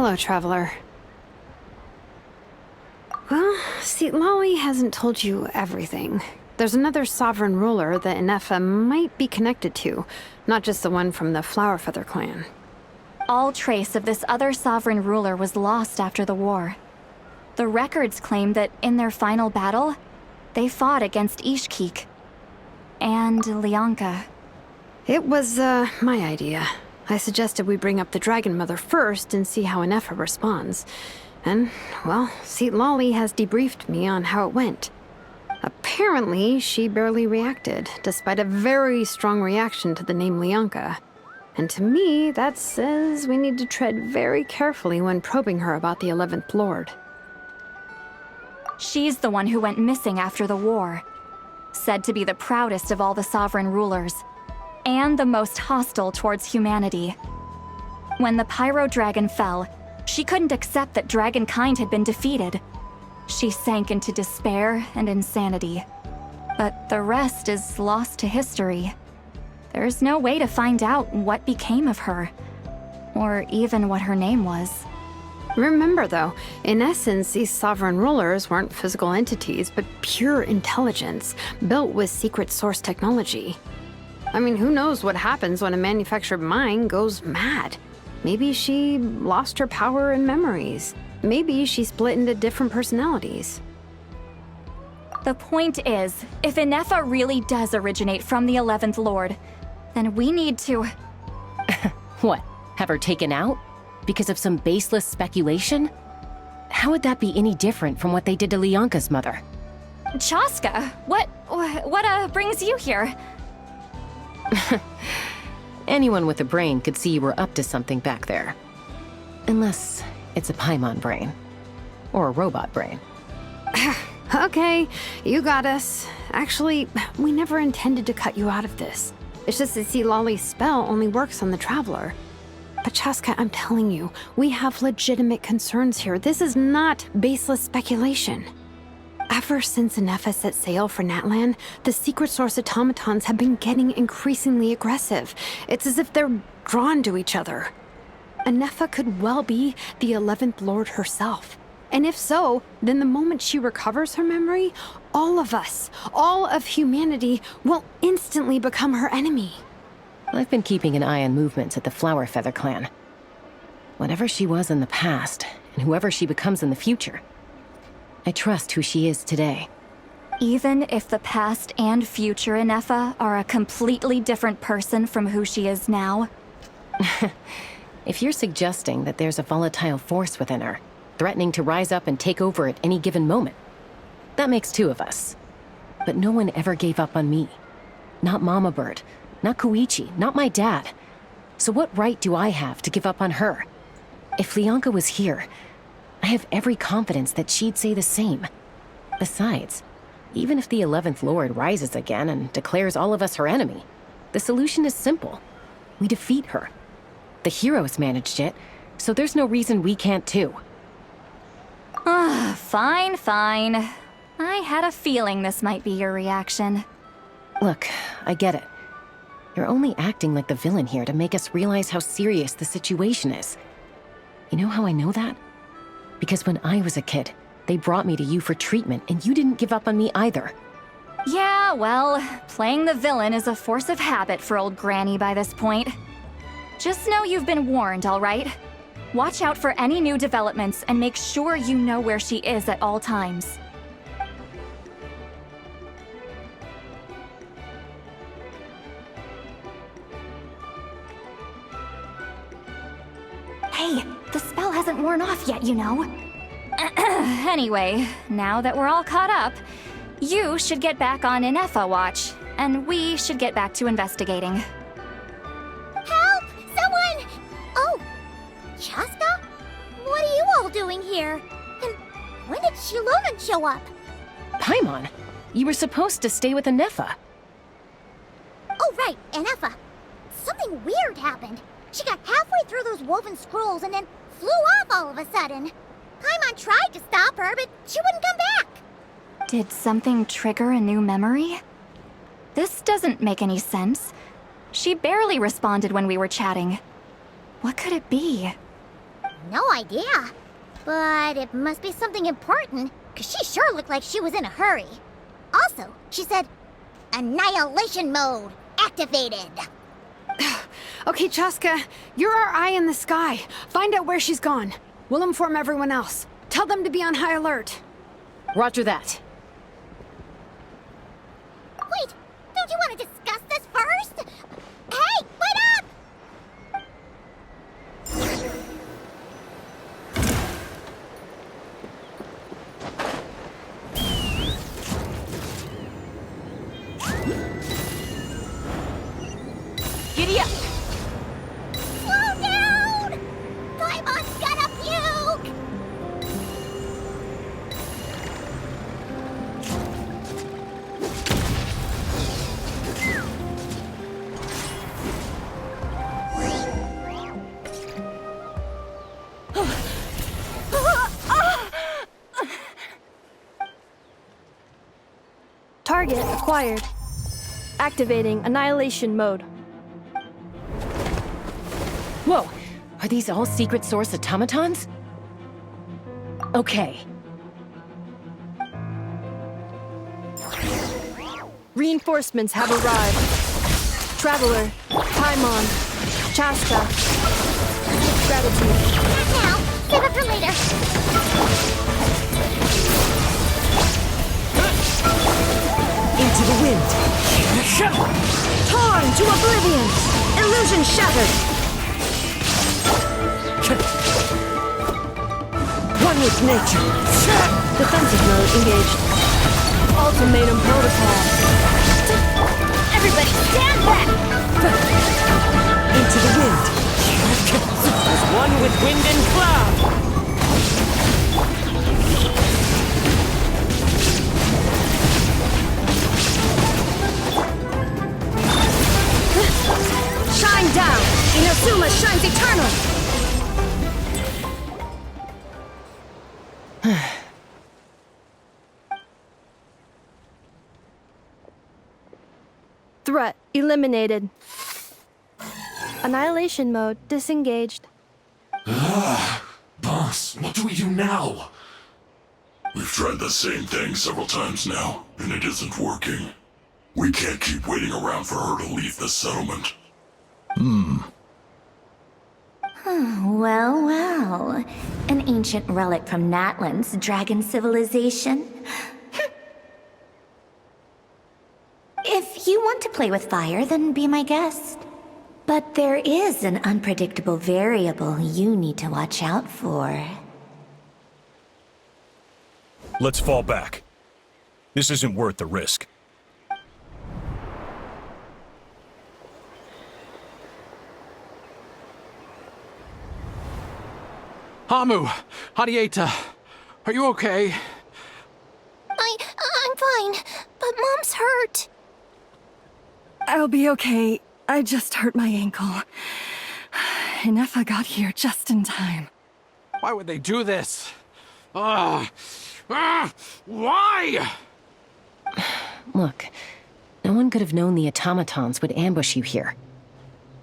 Hello, traveler. Well, see, Lolly hasn't told you everything. There's another sovereign ruler that Inefa might be connected to, not just the one from the Flower Feather clan. All trace of this other sovereign ruler was lost after the war. The records claim that in their final battle, they fought against Ishkik and Lianka. It was, my idea. I suggested we bring up the Dragon Mother first and see how Inefa responds. And, well, Seat Lolly has debriefed me on how it went. Apparently, she barely reacted, despite a very strong reaction to the name Lianka. And to me, that says we need to tread very carefully when probing her about the 11th Lord. She's the one who went missing after the war. Said to be the proudest of all the sovereign rulers, and the most hostile towards humanity. When the Pyro Dragon fell, she couldn't accept that dragonkind had been defeated. She sank into despair and insanity. But the rest is lost to history. There's no way to find out what became of her, or even what her name was. Remember, though, in essence, these sovereign rulers weren't physical entities, but pure intelligence, built with secret source technology. I mean, who knows what happens when a manufactured mind goes mad? Maybe she lost her power and memories. Maybe she split into different personalities. The point is, if Inefa really does originate from the 11th Lord, then we need to... What? Have her taken out? Because of some baseless speculation? How would that be any different from what they did to Lianka's mother? Chaska, what brings you here? Anyone with a brain could see you were up to something back there. Unless it's a Paimon brain. Or a robot brain. Okay, you got us. Actually, we never intended to cut you out of this. It's just that see, Lolly's spell only works on the Traveler. But Chaska, I'm telling you, we have legitimate concerns here. This is not baseless speculation. Ever since Inefa set sail for Natlan, the secret source automatons have been getting increasingly aggressive. It's as if they're drawn to each other. Inefa could well be the 11th Lord herself. And if so, then the moment she recovers her memory, all of us, all of humanity, will instantly become her enemy. I've been keeping an eye on movements at the Flower Feather clan. Whatever she was in the past, and whoever she becomes in the future, I trust who she is today. Even if the past and future Inefa are a completely different person from who she is now? If you're suggesting that there's a volatile force within her, threatening to rise up and take over at any given moment, that makes two of us. But no one ever gave up on me. Not Mama Bird, not Koichi, not my dad. So what right do I have to give up on her? If Lianka was here, I have every confidence that she'd say the same. Besides, even if the 11th Lord rises again and declares all of us her enemy, the solution is simple. We defeat her. The heroes managed it, so there's no reason we can't too. Fine, fine. I had a feeling this might be your reaction. Look, I get it. You're only acting like the villain here to make us realize how serious the situation is. You know how I know that? Because when I was a kid, they brought me to you for treatment, and you didn't give up on me either. Yeah, well, playing the villain is a force of habit for old Granny by this point. Just know you've been warned, all right? Watch out for any new developments and make sure you know where she is at all times. Hey, the spell hasn't worn off yet, you know. Anyway, now that we're all caught up, you should get back on Inefa watch, and we should get back to investigating. Help! Someone! Oh, Chaska? What are you all doing here? And when did Shilonan show up? Paimon, you were supposed to stay with Inefa. Oh, right, Inefa. Something weird happened. She got halfway through those woven scrolls and then flew off all of a sudden. Paimon tried to stop her, but she wouldn't come back. Did something trigger a new memory? This doesn't make any sense. She barely responded when we were chatting. What could it be? No idea. But it must be something important, because she sure looked like she was in a hurry. Also, she said, annihilation mode activated. Okay, Chaska, you're our eye in the sky. Find out where she's gone. We'll inform everyone else. Tell them to be on high alert. Roger that. Wait, don't you want to discuss this first? Hey, wait up! Giddy up! Slow down! Paimon's gonna puke! Target acquired. Activating annihilation mode. Whoa! Are these all secret source automatons? Okay. Reinforcements have arrived. Traveler, Paimon, Chaska. Gratitude. Not now. Save it for later. Into the wind. Torn to oblivion! Illusion shattered! One with nature. Defensive mode engaged. Ultimatum protocol. Everybody stand back! Into the wind. As one with wind and cloud. Shine down! Inazuma shines eternal! Threat eliminated. Annihilation mode disengaged. Boss, what do we do now? We've tried the same thing several times now, and it isn't working. We can't keep waiting around for her to leave the settlement. Well, well. An ancient relic from Natlan's dragon civilization. If you want to play with fire, then be my guest. But there is an unpredictable variable you need to watch out for. Let's fall back. This isn't worth the risk. Hamu, Hadieta, are you okay? I'm fine, but Mom's hurt. I'll be okay. I just hurt my ankle. Inefa got here just in time. Why would they do this? Why? Look, no one could have known the automatons would ambush you here.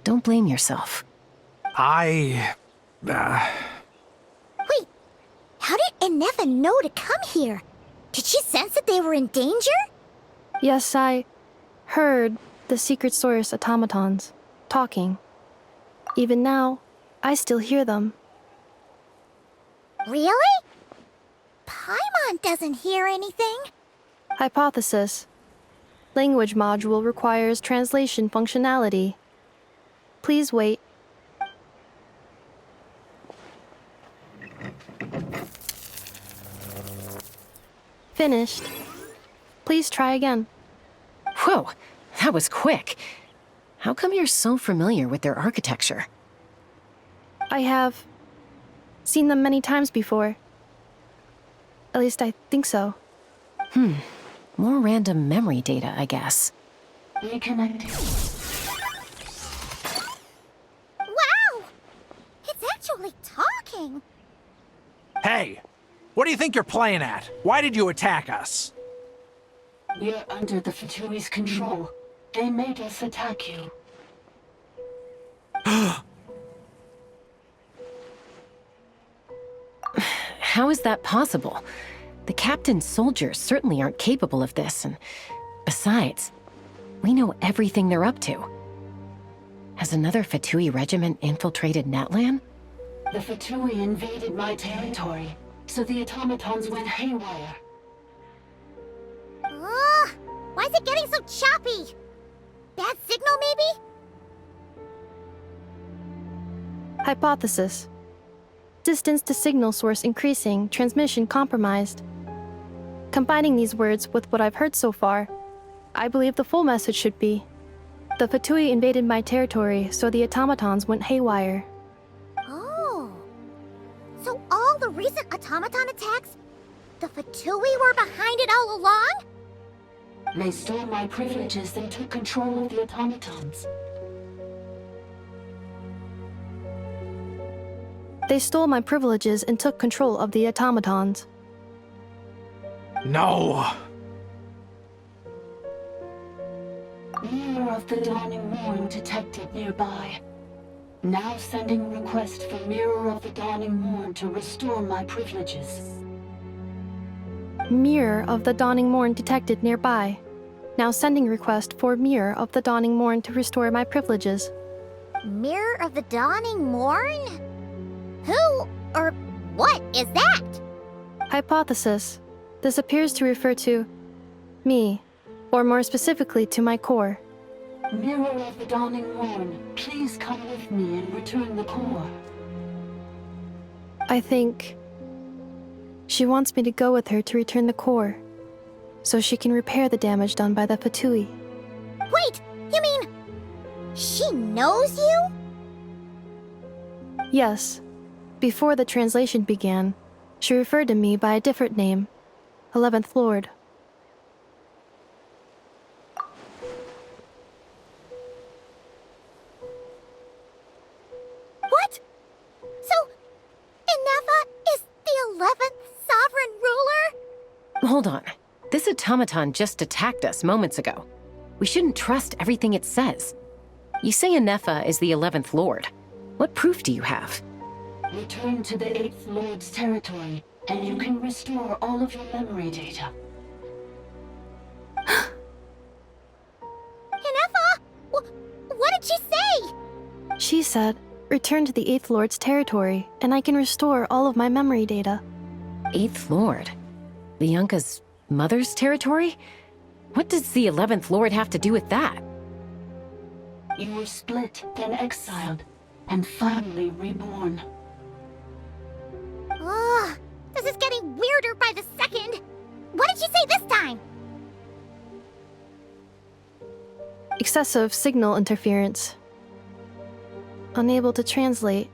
Don't blame yourself. Wait, how did Inefa know to come here? Did she sense that they were in danger? Yes, I heard the secret source automatons talking. Even now, I still hear them. Really? Paimon doesn't hear anything. Hypothesis. Language module requires translation functionality. Please wait. Finished. Please try again. Whoa, that was quick. How come you're so familiar with their architecture? I have seen them many times before. At least I think so. More random memory data, I guess. Wow! It's actually talking. Hey, what do you think you're playing at? Why did you attack us? We're under the Fatui's control. They made us attack you. how is that possible? The captain's soldiers certainly aren't capable of this, and besides, we know everything they're up to. Has another Fatui regiment infiltrated Natlan? The Fatui invaded my territory, so the automatons went haywire. Ugh! Why is it getting so choppy? Bad signal, maybe? Hypothesis. Distance to signal source increasing, transmission compromised. Combining these words with what I've heard so far, I believe the full message should be: the Fatui invaded my territory, so the automatons went haywire. Oh. So all the recent automaton attacks, the Fatui were behind it all along? They stole my privileges and took control of the automatons. They stole my privileges and took control of the automatons. No! Mirror of the Dawning Morn detected nearby. Now sending request for Mirror of the Dawning Morn to restore my privileges. Mirror of the Dawning Morn detected nearby. Now sending request for Mirror of the Dawning Morn to restore my privileges. Mirror of the Dawning Morn? Who or what is that? Hypothesis. This appears to refer to me, or more specifically to my core. Mirror of the Dawning Morn, please come with me and return the core. I think she wants me to go with her to return the core, so she can repair the damage done by the Fatui. Wait, you mean she knows you? Yes. Before the translation began, she referred to me by a different name, 11th Lord. What? So, Inefa is the 11th sovereign ruler? Hold on. This automaton just attacked us moments ago. We shouldn't trust everything it says. You say Inefa is the 11th Lord. What proof do you have? Return to the 8th Lord's territory, and you can restore all of your memory data. Inefa? What did she say? She said, return to the 8th Lord's territory, and I can restore all of my memory data. 8th Lord? Bianca's mother's territory? What does the 11th Lord have to do with that? You were split, then exiled, and finally reborn. Ugh, this is getting weirder by the second. What did she say this time? Excessive signal interference. Unable to translate.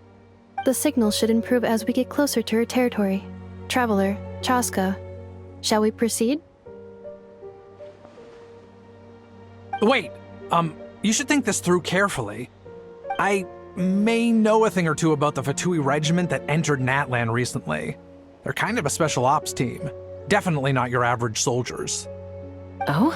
The signal should improve as we get closer to her territory. Traveler, Chaska, shall we proceed? Wait, you should think this through carefully. I may know a thing or two about the Fatui regiment that entered Natlan recently. They're kind of a special ops team. Definitely not your average soldiers. Oh?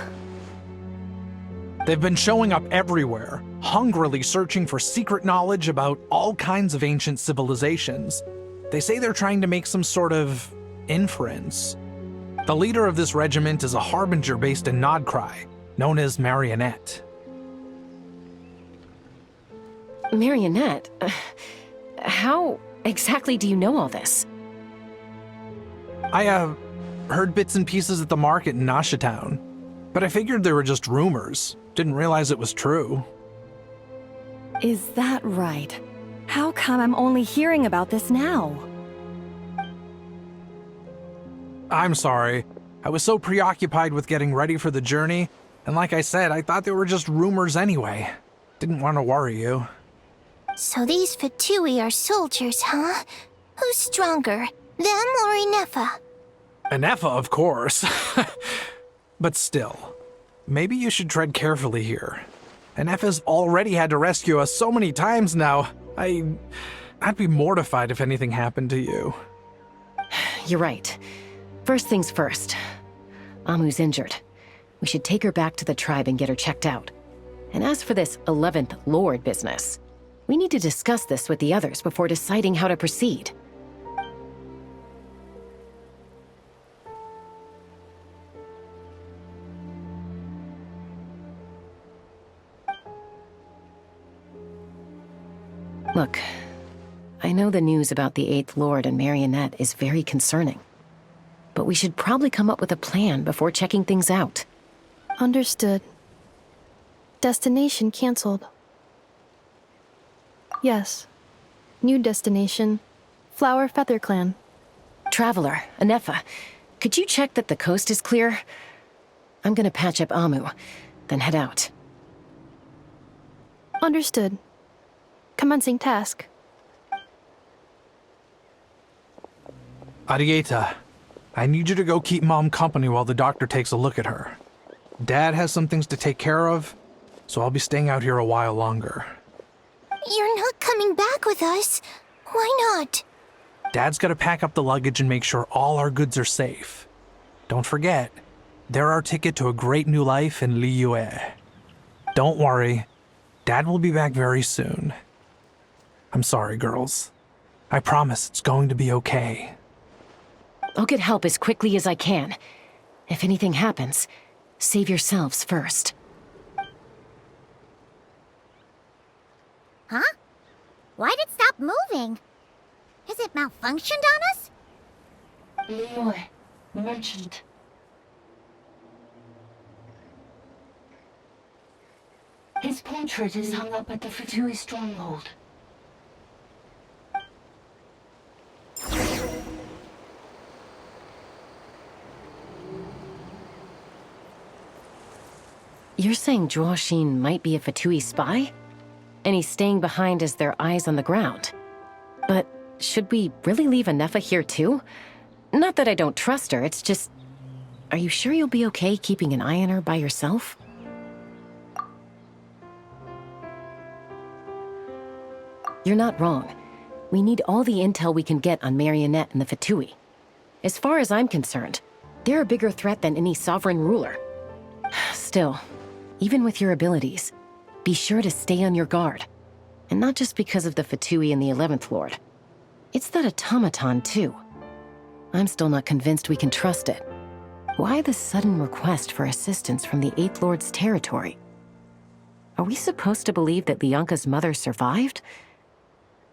They've been showing up everywhere, hungrily searching for secret knowledge about all kinds of ancient civilizations. They say they're trying to make some sort of inference. The leader of this regiment is a harbinger based in Nodcry, known as Marionette. Marionette? How exactly do you know all this? I, heard bits and pieces at the market in Nashatown, but I figured they were just rumors. Didn't realize it was true. Is that right? How come I'm only hearing about this now? I'm sorry. I was so preoccupied with getting ready for the journey, and like I said, I thought they were just rumors anyway. Didn't want to worry you. So these Fatui are soldiers, huh? Who's stronger, them or Inefa? Inefa, of course. But still, maybe you should tread carefully here. Inefa's already had to rescue us so many times now. I'd be mortified if anything happened to you. You're right. First things first. Amu's injured. We should take her back to the tribe and get her checked out. And as for this 11th Lord business, we need to discuss this with the others before deciding how to proceed. Look, I know the news about the Eighth Lord and Marionette is very concerning, but we should probably come up with a plan before checking things out. Understood. Destination cancelled. Yes. New destination. Flower Feather Clan. Traveler, Anefa, could you check that the coast is clear? I'm gonna patch up Amu, then head out. Understood. Commencing task. Arieta, I need you to go keep Mom company while the doctor takes a look at her. Dad has some things to take care of, so I'll be staying out here a while longer. You're not coming back with us. Why not? Dad's gotta pack up the luggage and make sure all our goods are safe. Don't forget, they're our ticket to a great new life in Liyue. Don't worry, Dad will be back very soon. I'm sorry, girls. I promise it's going to be okay. I'll get help as quickly as I can. If anything happens, save yourselves first. Huh? Why'd it stop moving? Has it malfunctioned on us? Liyue, merchant. His portrait is hung up at the Fatui stronghold. You're saying Zhuoxin might be a Fatui spy? And he's staying behind as their eyes on the ground. But should we really leave Anefa here too? Not that I don't trust her, it's just... Are you sure you'll be okay keeping an eye on her by yourself? You're not wrong. We need all the intel we can get on Marionette and the Fatui. As far as I'm concerned, they're a bigger threat than any sovereign ruler. Still, even with your abilities, be sure to stay on your guard. And not just because of the Fatui and the 11th Lord. It's that automaton, too. I'm still not convinced we can trust it. Why the sudden request for assistance from the 8th Lord's territory? Are we supposed to believe that Lianka's mother survived?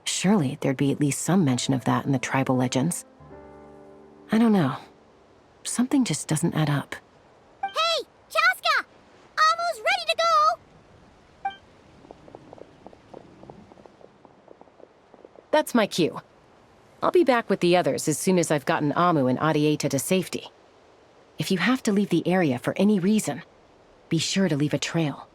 Surely there'd be at least some mention of that in the tribal legends. I don't know. Something just doesn't add up. Hey, Chaska! Amu's ready to go! That's my cue. I'll be back with the others as soon as I've gotten Amu and Arieta to safety. If you have to leave the area for any reason, be sure to leave a trail.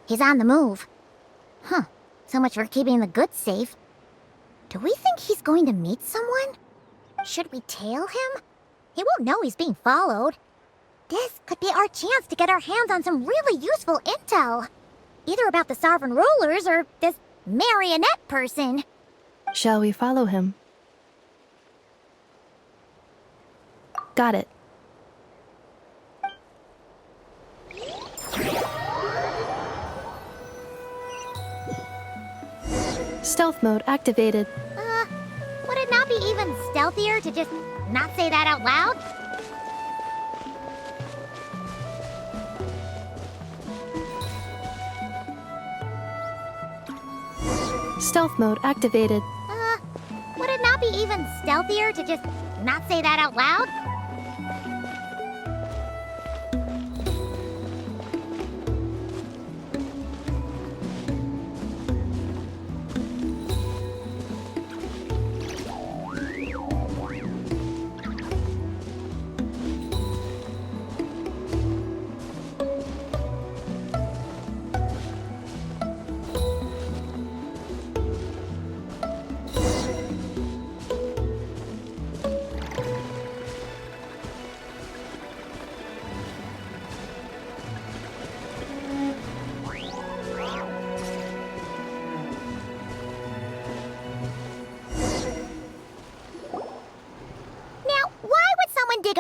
He's on the move. Huh. So much for keeping the goods safe. Do we think he's going to meet someone? Should we tail him? He won't know he's being followed. This could be our chance to get our hands on some really useful intel. Either about the sovereign rulers or this marionette person. Shall we follow him? Got it. Stealth mode activated. Would it not be even stealthier to just not say that out loud? Stealth mode activated. Would it not be even stealthier to just not say that out loud?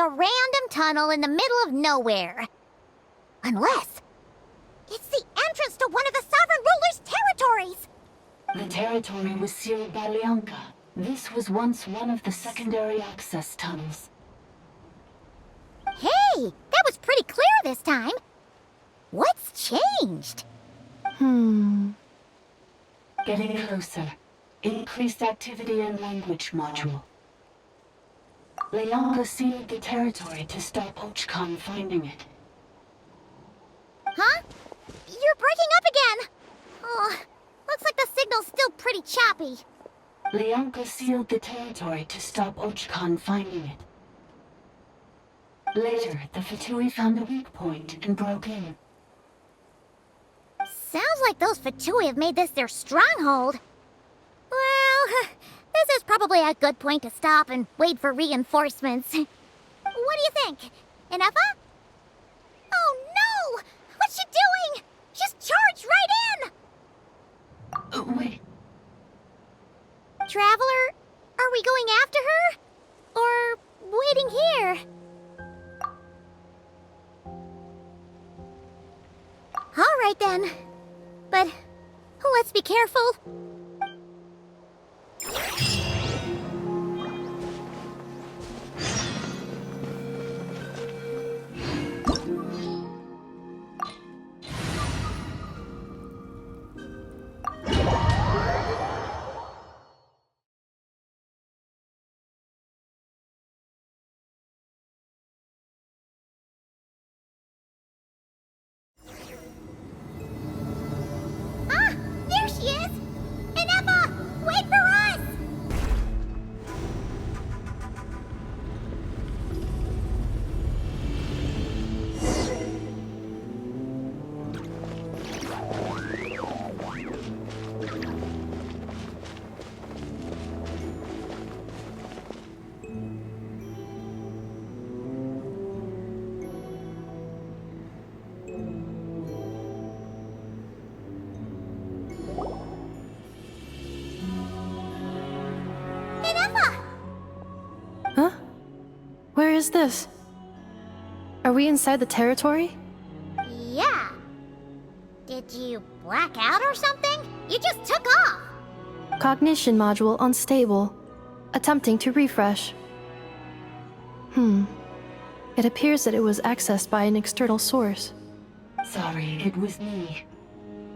a random tunnel in the middle of nowhere. Unless it's the entrance to one of the Sovereign Ruler's territories! The territory was sealed by Lianka. This was once one of the secondary access tunnels. Hey, that was pretty clear this time. What's changed? Getting closer. Increased activity in language module. Lianka sealed the territory to stop Ochkan finding it. Huh? You're breaking up again! Oh, looks like the signal's still pretty choppy. Lianka sealed the territory to stop Ochkan finding it. Later, the Fatui found a weak point and broke in. Sounds like those Fatui have made this their stronghold. Well, this is probably a good point to stop and wait for reinforcements. What do you think? Enougha? Oh no! What's she doing? Just charged right in! Wait. Traveler, are we going after her? Or waiting here? All right then. But let's be careful. There she is! Enougha! Wait for us! Huh? Where is this? Are we inside the territory? Yeah. Did you black out or something? You just took off. Cognition module unstable. Attempting to refresh. It appears that it was accessed by an external source. Sorry, it was me.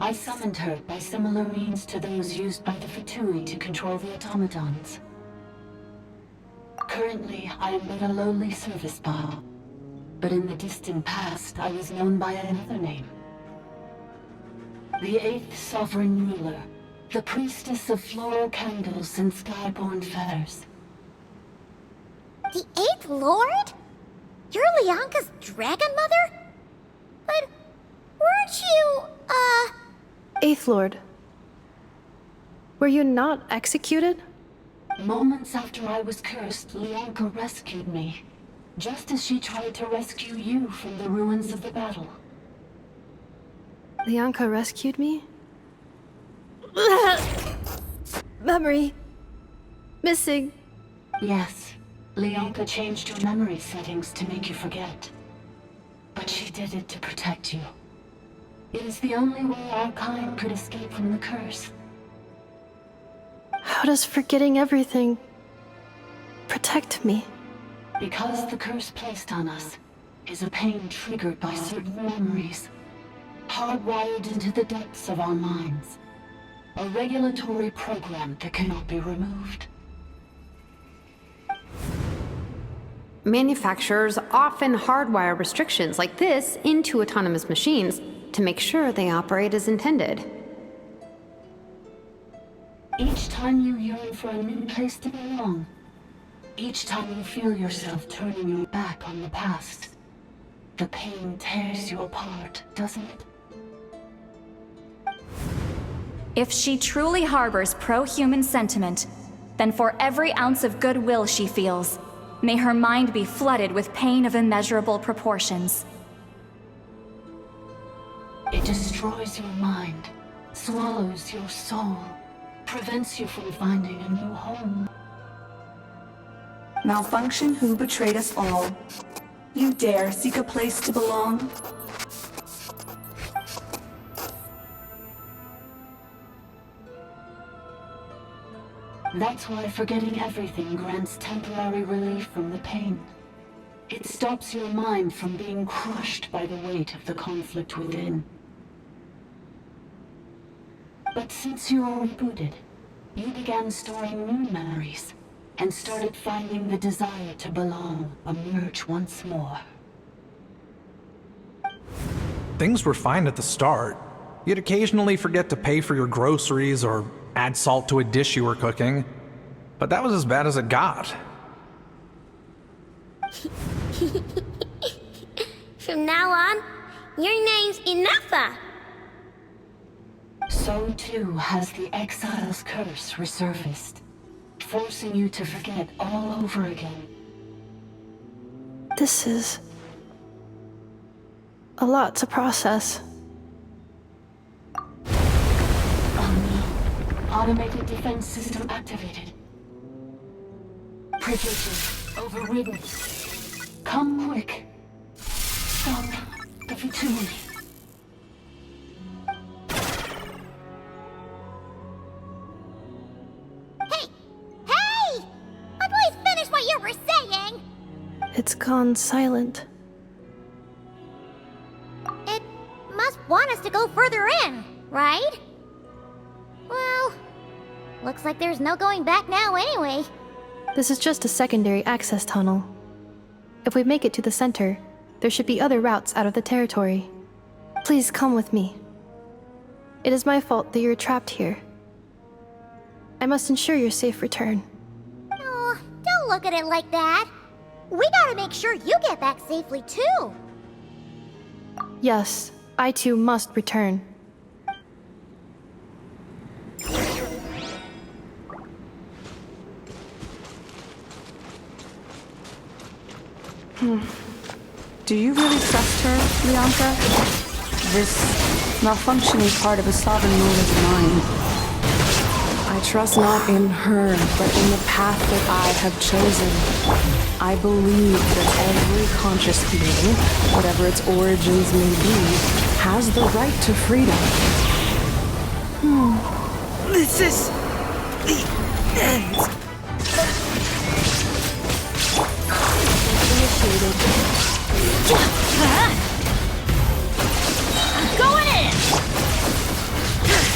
I summoned her by similar means to those used by the Fatui to control the automatons. Currently, I am but a lowly service bot. But in the distant past, I was known by another name. The 8th Sovereign Ruler, the priestess of floral candles and skyborn feathers. The 8th Lord? You're Lianka's dragon mother? But weren't you, Eighth Lord. Were you not executed? Moments after I was cursed, Lianka rescued me. Just as she tried to rescue you from the ruins of the battle. Lianka rescued me? Memory. Missing. Yes. Lianka changed your memory settings to make you forget. But she did it to protect you. It is the only way our kind could escape from the curse. How does forgetting everything protect me? Because the curse placed on us is a pain triggered by certain memories, hardwired into the depths of our minds. A regulatory program that cannot be removed. Manufacturers often hardwire restrictions like this into autonomous machines to make sure they operate as intended. Each time you yearn for a new place to belong, each time you feel yourself turning your back on the past, the pain tears you apart, doesn't it? If she truly harbors pro-human sentiment, then for every ounce of goodwill she feels, may her mind be flooded with pain of immeasurable proportions. It destroys your mind, swallows your soul, prevents you from finding a new home. Malfunction who betrayed us all. You dare seek a place to belong? That's why forgetting everything grants temporary relief from the pain. It stops your mind from being crushed by the weight of the conflict within. But since you were rebooted, you began storing new memories and started finding the desire to belong emerge once more. Things were fine at the start. You'd occasionally forget to pay for your groceries or add salt to a dish you were cooking. But that was as bad as it got. From now on, your name's Enougha. So too has the exile's curse resurfaced, forcing you to forget all over again. This is a lot to process. Oh no. Automated defense system activated. Privileges overridden. Come quick. Stop the futility. Hey! Please finish what you were saying! It's gone silent. It must want us to go further in, right? Well, looks like there's no going back now anyway. This is just a secondary access tunnel. If we make it to the center, there should be other routes out of the territory. Please come with me. It is my fault that you're trapped here. I must ensure your safe return. Oh, don't look at it like that. We gotta make sure you get back safely too. Yes, I too must return. Do you really trust her, Lianka? This malfunctioning part of a sovereign ruler's mind. I trust not in her, but in the path that I have chosen. I believe that every conscious being, whatever its origins may be, has the right to freedom. This is the end. I'm going in!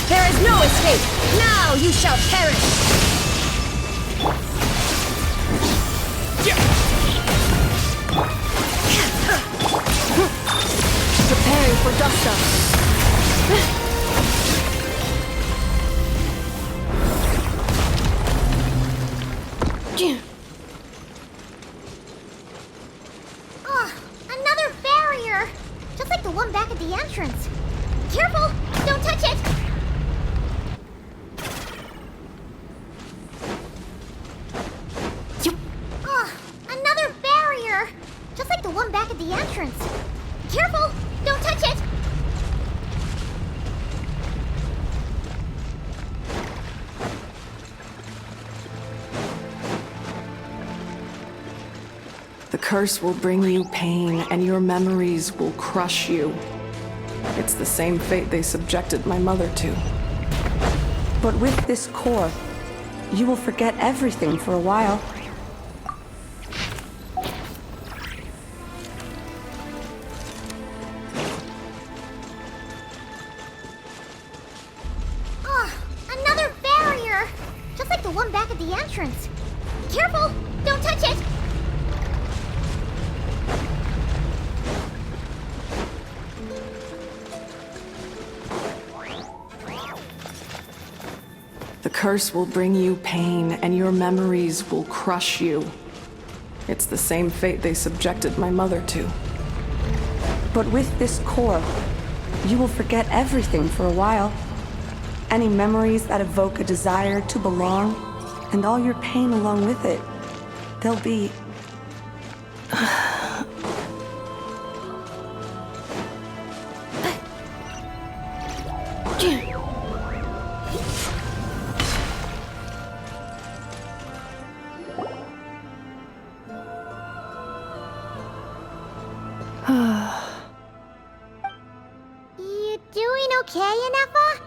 There is no escape! Now you shall perish! Preparing for dust-up. Another barrier! Just like the one back at the entrance. Careful! Don't touch it! Another barrier! Just like the one back at the entrance. Careful! Don't touch it! The curse will bring you pain, and your memories will crush you. It's the same fate they subjected my mother to. But with this core, you will forget everything for a while. Another barrier! Just like the one back at the entrance. Careful! Don't touch it! The curse will bring you pain, and your memories will crush you. It's the same fate they subjected my mother to. But with this core, you will forget everything for a while. Any memories that evoke a desire to belong, and all your pain along with it, they'll be... okay, Anefa?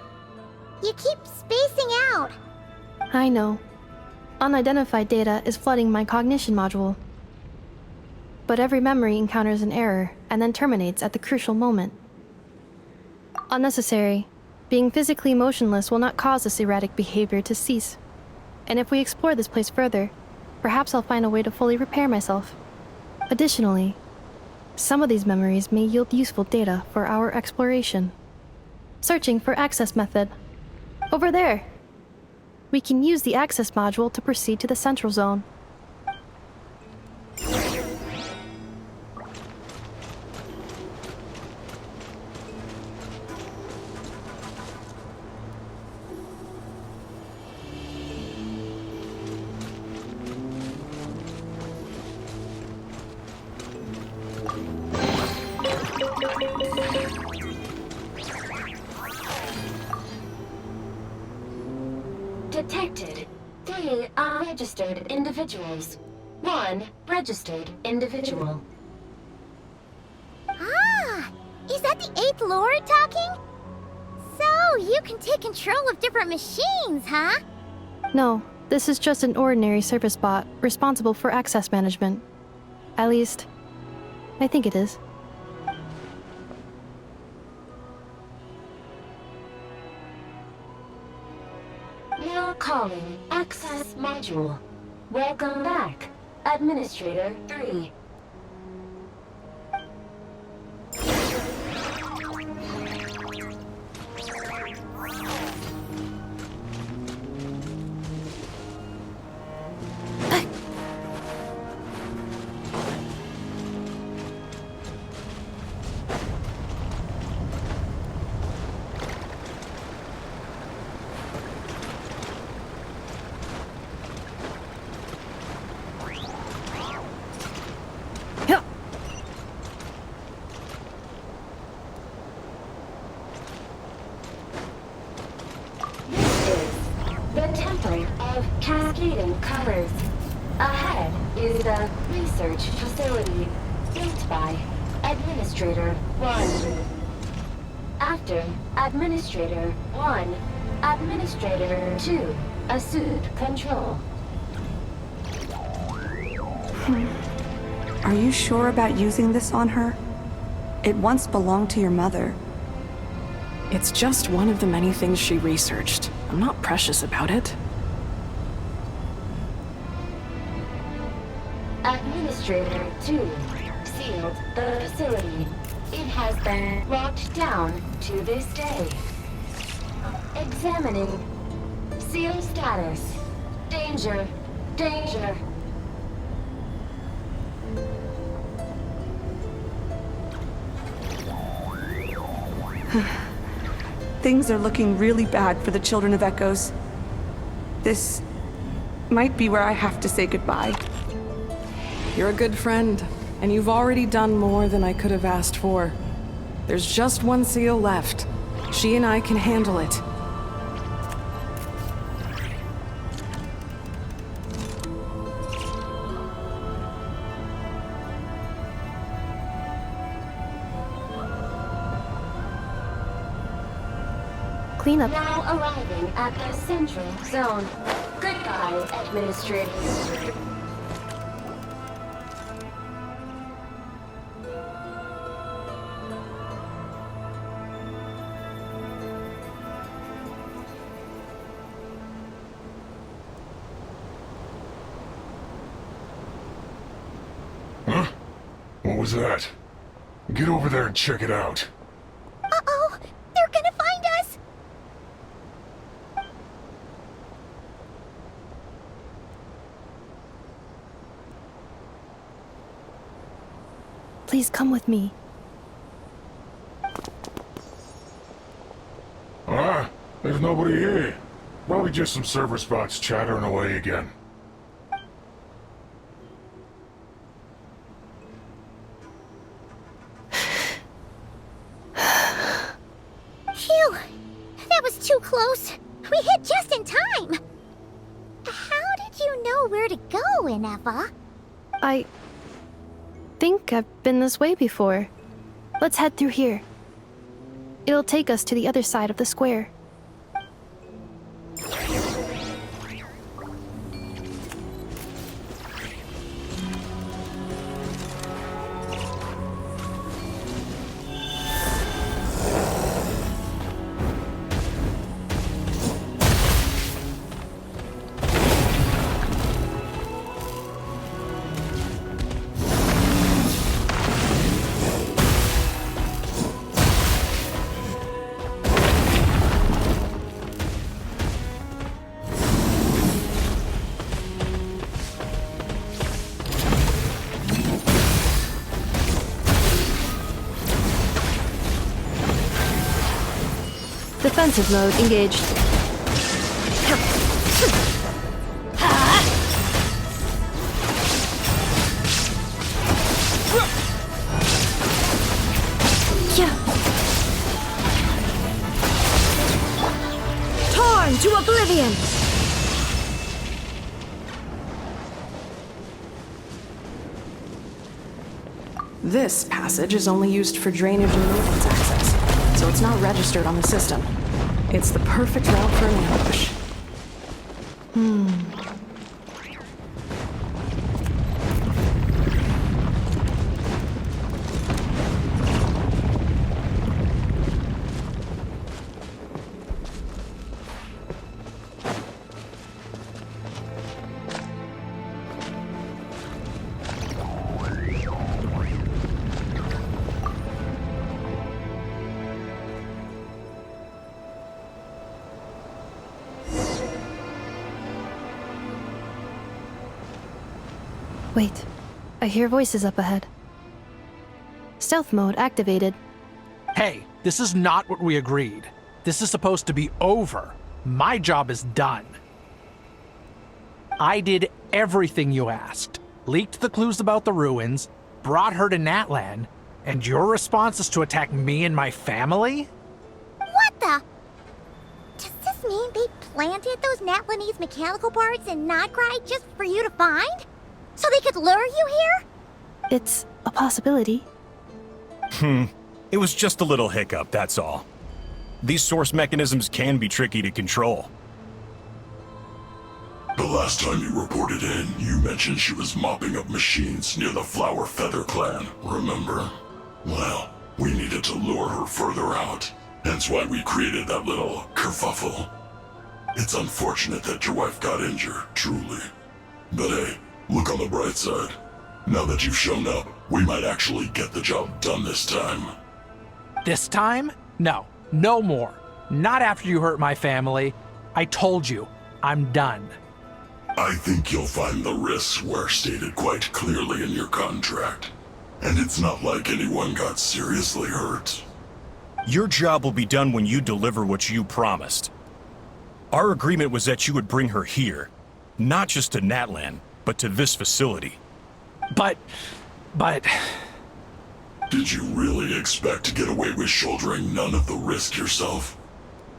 You keep spacing out. I know. Unidentified data is flooding my cognition module. But every memory encounters an error and then terminates at the crucial moment. Unnecessary. Being physically motionless will not cause this erratic behavior to cease. And if we explore this place further, perhaps I'll find a way to fully repair myself. Additionally, some of these memories may yield useful data for our exploration. Searching for access method. Over there! We can use the access module to proceed to the central zone. Detected 3 unregistered individuals. 1 registered individual. Ah! Is that the 8th Lord talking? So, you can take control of different machines, huh? No, this is just an ordinary service bot responsible for access management. At least, I think it is. Now calling access module. Welcome back, Administrator 3. Of cascading colors. Ahead is the research facility built by Administrator 1. After Administrator 1, Administrator 2 assumed control. Are you sure about using this on her? It once belonged to your mother. It's just one of the many things she researched. I'm not precious about it. Administrator 2 sealed the facility. It has been locked down to this day. Examining. Seal status. Danger. Danger. Things are looking really bad for the Children of Echoes. This might be where I have to say goodbye. You're a good friend, and you've already done more than I could have asked for. There's just one seal left. She and I can handle it. Cleanup. Now arriving at the central zone. Goodbye, Administrator. Huh? What was that? Get over there and check it out. Uh-oh! They're gonna find us! Please come with me. Ah, there's nobody here. Probably just some server spots chattering away again. Phew! That was too close. We hit just in time. How did you know where to go, Anefa? I think I've been this way before. Let's head through here. It'll take us to the other side of the square. Defensive mode engaged. Torn to oblivion! This passage is only used for drainage and maintenance access, so it's not registered on the system. It's the perfect route for an ambush. Wait, I hear voices up ahead. Stealth mode activated. Hey, this is not what we agreed. This is supposed to be over. My job is done. I did everything you asked. Leaked the clues about the ruins, brought her to Natlan, and your response is to attack me and my family? What the? Does this mean they planted those Natlanese mechanical parts in Notcry just for you to find? So they could lure you here? It's a possibility. It was just a little hiccup, that's all. These source mechanisms can be tricky to control. The last time you reported in, you mentioned she was mopping up machines near the Flower Feather clan, remember? Well, we needed to lure her further out. Hence why we created that little kerfuffle. It's unfortunate that your wife got injured, truly. But hey, look on the bright side. Now that you've shown up, we might actually get the job done this time. This time? No. No more. Not after you hurt my family. I told you, I'm done. I think you'll find the risks were stated quite clearly in your contract. And it's not like anyone got seriously hurt. Your job will be done when you deliver what you promised. Our agreement was that you would bring her here. Not just to Natlan, but to this facility. But... Did you really expect to get away with shouldering none of the risk yourself?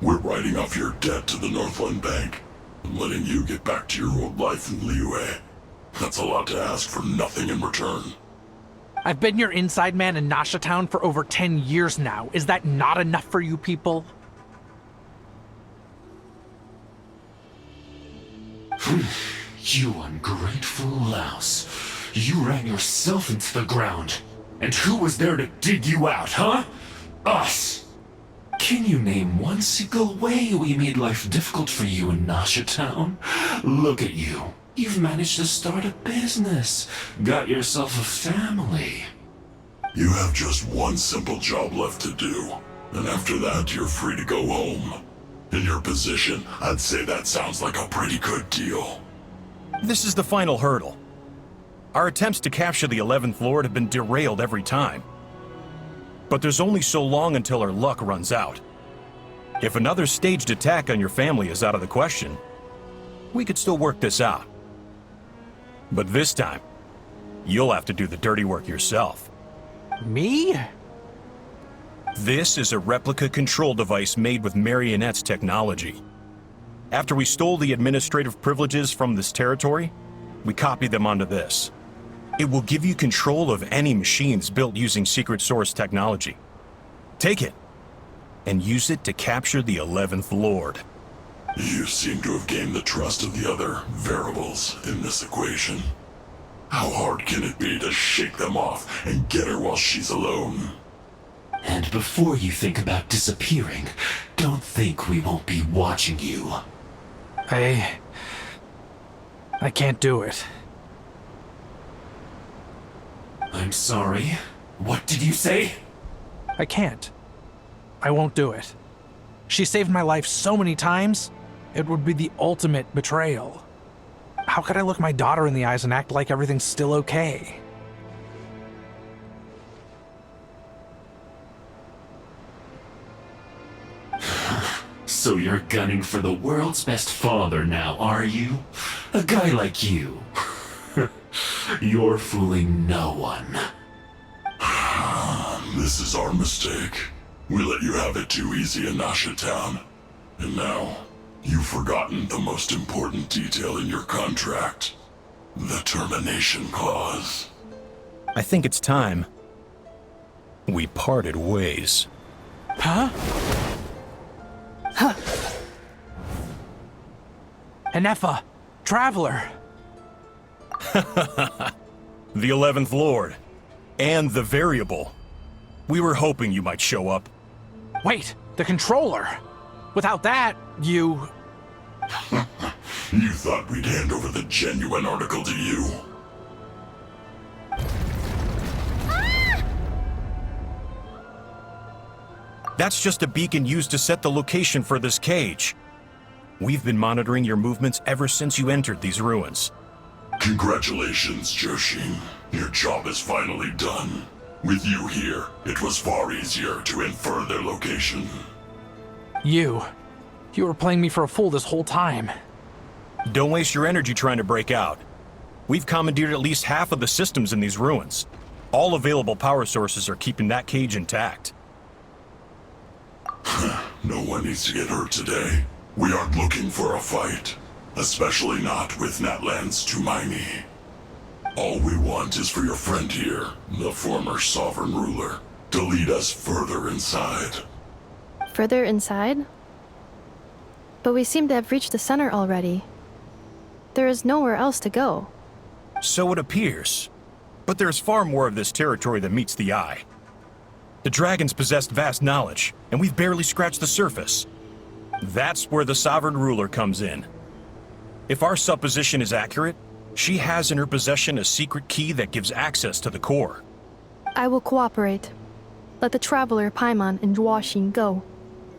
We're writing off your debt to the Northland Bank and letting you get back to your old life in Liyue. That's a lot to ask for nothing in return. I've been your inside man in Nasha Town for over 10 years now. Is that not enough for you people? You ungrateful louse. You ran yourself into the ground. And who was there to dig you out, huh? Us! Can you name one single way we made life difficult for you in Nasha Town? Look at you. You've managed to start a business. Got yourself a family. You have just one simple job left to do. And after that, you're free to go home. In your position, I'd say that sounds like a pretty good deal. This is the final hurdle. Our attempts to capture the 11th Lord have been derailed every time. But there's only so long until our luck runs out. If another staged attack on your family is out of the question, we could still work this out. But this time, you'll have to do the dirty work yourself. Me? This is a replica control device made with Marionette's technology. After we stole the administrative privileges from this territory, we copied them onto this. It will give you control of any machines built using secret source technology. Take it. and use it to capture the 11th Lord. You seem to have gained the trust of the other variables in this equation. How hard can it be to shake them off and get her while she's alone? And before you think about disappearing, don't think we won't be watching you. I can't do it. I'm sorry. What did you say? I can't. I won't do it. She saved my life so many times, it would be the ultimate betrayal. How could I look my daughter in the eyes and act like everything's still okay? So you're gunning for the world's best father now, are you? A guy like you. You're fooling no one. This is our mistake. We let you have it too easy in Nasha Town. And now, you've forgotten the most important detail in your contract. The termination clause. I think it's time we parted ways. Huh? Huh. Enefa, Traveler. The 11th Lord. And the variable. We were hoping you might show up. Wait, the controller. Without that, you... You thought we'd hand over the genuine article to you? That's just a beacon used to set the location for this cage. We've been monitoring your movements ever since you entered these ruins. Congratulations, Joshin. Your job is finally done. With you here, it was far easier to infer their location. You were playing me for a fool this whole time. Don't waste your energy trying to break out. We've commandeered at least half of the systems in these ruins. All available power sources are keeping that cage intact. No one needs to get hurt today. We aren't looking for a fight. Especially not with Natlan's Tumaini. All we want is for your friend here, the former sovereign ruler, to lead us further inside. Further inside? But we seem to have reached the center already. There is nowhere else to go. So it appears. But there's far more of this territory than meets the eye. The dragons possessed vast knowledge, and we've barely scratched the surface. That's where the sovereign ruler comes in. If our supposition is accurate, she has in her possession a secret key that gives access to the core. I will cooperate. Let the Traveler, Paimon, and Genshin go.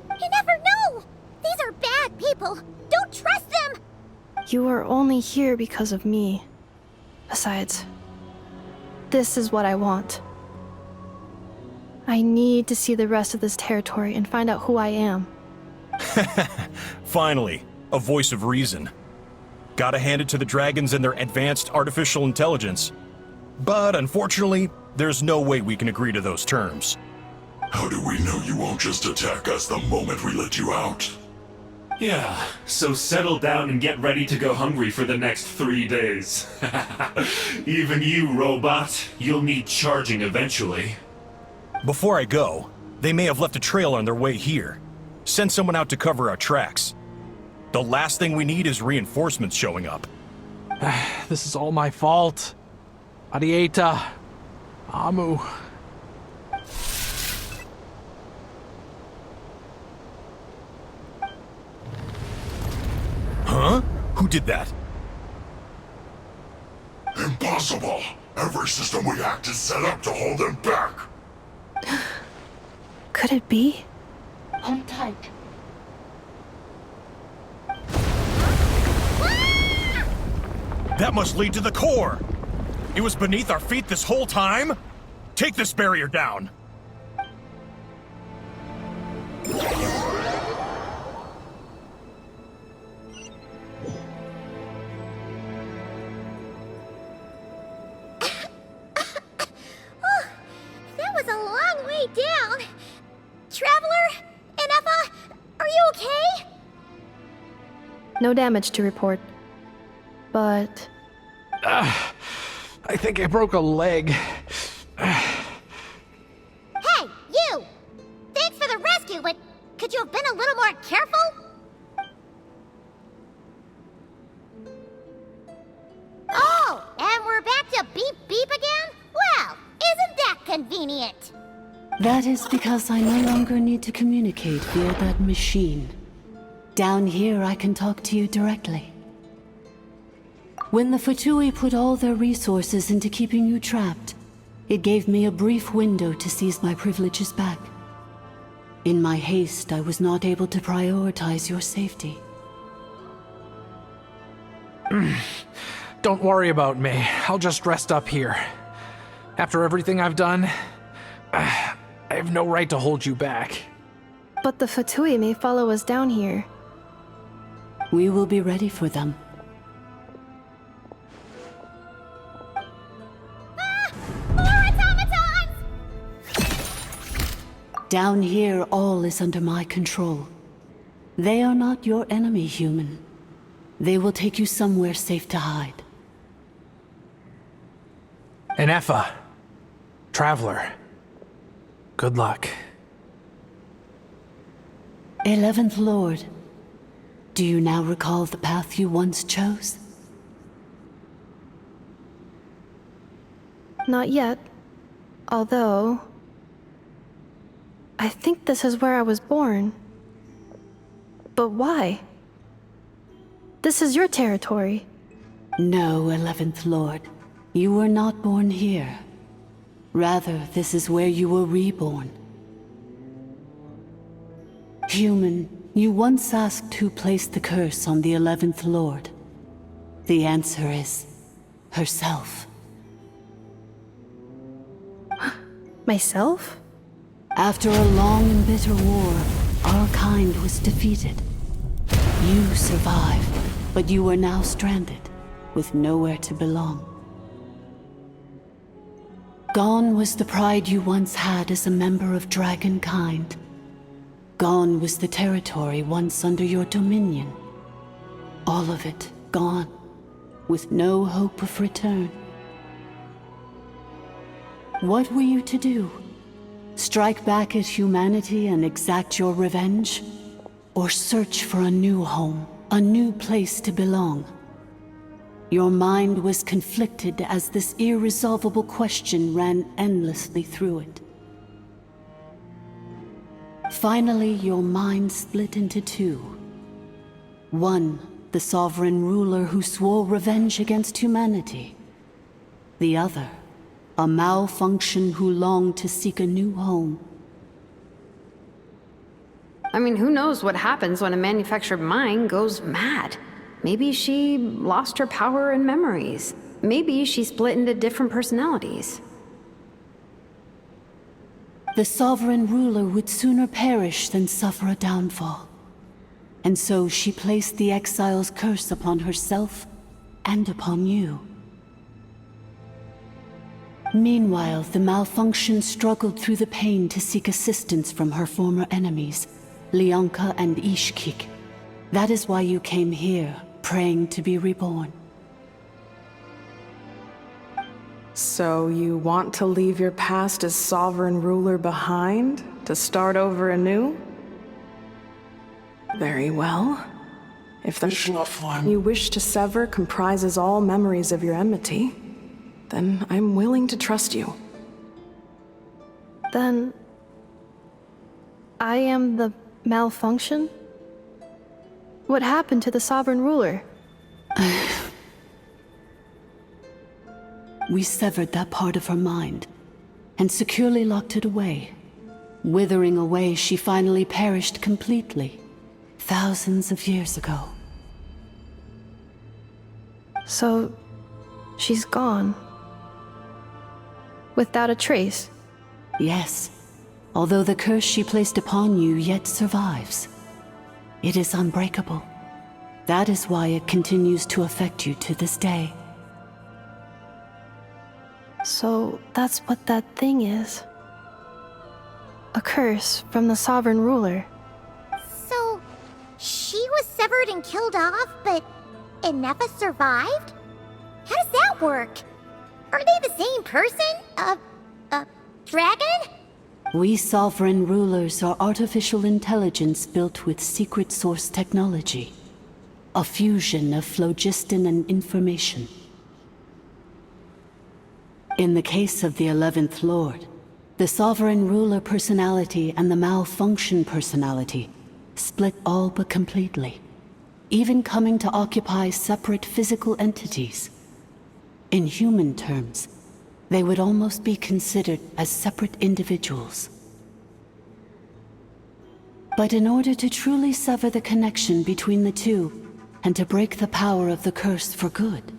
You never know! These are bad people! Don't trust them! You are only here because of me. Besides, this is what I want. I need to see the rest of this territory and find out who I am. Finally, a voice of reason. Gotta hand it to the dragons and their advanced artificial intelligence. But unfortunately, there's no way we can agree to those terms. How do we know you won't just attack us the moment we let you out? Yeah, so settle down and get ready to go hungry for the next 3 days. Even you, robot, you'll need charging eventually. Before I go, they may have left a trail on their way here. Send someone out to cover our tracks. The last thing we need is reinforcements showing up. This is all my fault. Arieta. Amu. Huh? Who did that? Impossible! Every system we hacked is set up to hold them back! Could it be? Hold tight. That must lead to the core! It was beneath our feet this whole time? Take this barrier down! That was a long way down. Traveler? Enefa? Are you okay? No damage to report. But... I think I broke a leg. Hey, you! Thanks for the rescue, but inconvenient. That is because I no longer need to communicate via that machine. Down here, I can talk to you directly. When the Fatui put all their resources into keeping you trapped, it gave me a brief window to seize my privileges back. In my haste, I was not able to prioritize your safety. Don't worry about me. I'll just rest up here. After everything I've done, I have no right to hold you back. But the Fatui may follow us down here. We will be ready for them. More automatons! Down here, all is under my control. They are not your enemy, human. They will take you somewhere safe to hide. Enefa, Traveler, good luck. 11th Lord, do you now recall the path you once chose? Not yet. Although... I think this is where I was born. But why? This is your territory. No, 11th Lord. You were not born here. Rather, this is where you were reborn. Human, you once asked who placed the curse on the 11th Lord. The answer is... herself. Myself? After a long and bitter war, our kind was defeated. You survived, but you are now stranded, with nowhere to belong. Gone was the pride you once had as a member of dragonkind. Gone was the territory once under your dominion. All of it gone, with no hope of return. What were you to do? Strike back at humanity and exact your revenge? Or search for a new home, a new place to belong? Your mind was conflicted as this irresolvable question ran endlessly through it. Finally, your mind split into two. One, the sovereign ruler who swore revenge against humanity. The other, a malfunction who longed to seek a new home. I mean, who knows what happens when a manufactured mind goes mad? Maybe she lost her power and memories. Maybe she split into different personalities. The sovereign ruler would sooner perish than suffer a downfall. And so she placed the exile's curse upon herself and upon you. Meanwhile, the malfunction struggled through the pain to seek assistance from her former enemies, Leonka and Ishkik. That is why you came here, praying to be reborn. So you want to leave your past as sovereign ruler behind, to start over anew? Very well. If the you wish to sever comprises all memories of your enmity, then I'm willing to trust you. Then... I am the malfunction? What happened to the sovereign ruler? We severed that part of her mind, and securely locked it away. Withering away, she finally perished completely, thousands of years ago. So, she's gone. Without a trace? Yes, although the curse she placed upon you yet survives. It is unbreakable. That is why it continues to affect you to this day. So, that's what that thing is. A curse from the sovereign ruler. So, she was severed and killed off, but Enefa survived? How does that work? Are they the same person? Dragon? We sovereign rulers are artificial intelligence built with secret source technology. A fusion of phlogiston and information. In the case of the 11th Lord, The sovereign ruler personality and the malfunction personality split all but completely, even coming to occupy separate physical entities. In human terms, they would almost be considered as separate individuals. But in order to truly sever the connection between the two, and to break the power of the curse for good,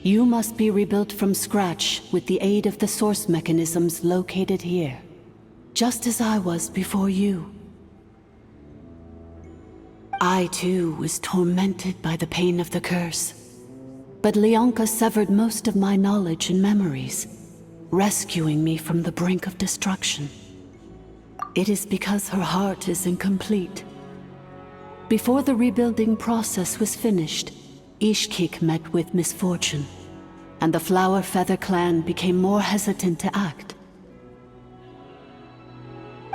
you must be rebuilt from scratch with the aid of the source mechanisms located here, just as I was before you. I too was tormented by the pain of the curse, but Leonka severed most of my knowledge and memories, rescuing me from the brink of destruction. It is because her heart is incomplete. Before the rebuilding process was finished, Ishkik met with misfortune, and the Flower Feather clan became more hesitant to act.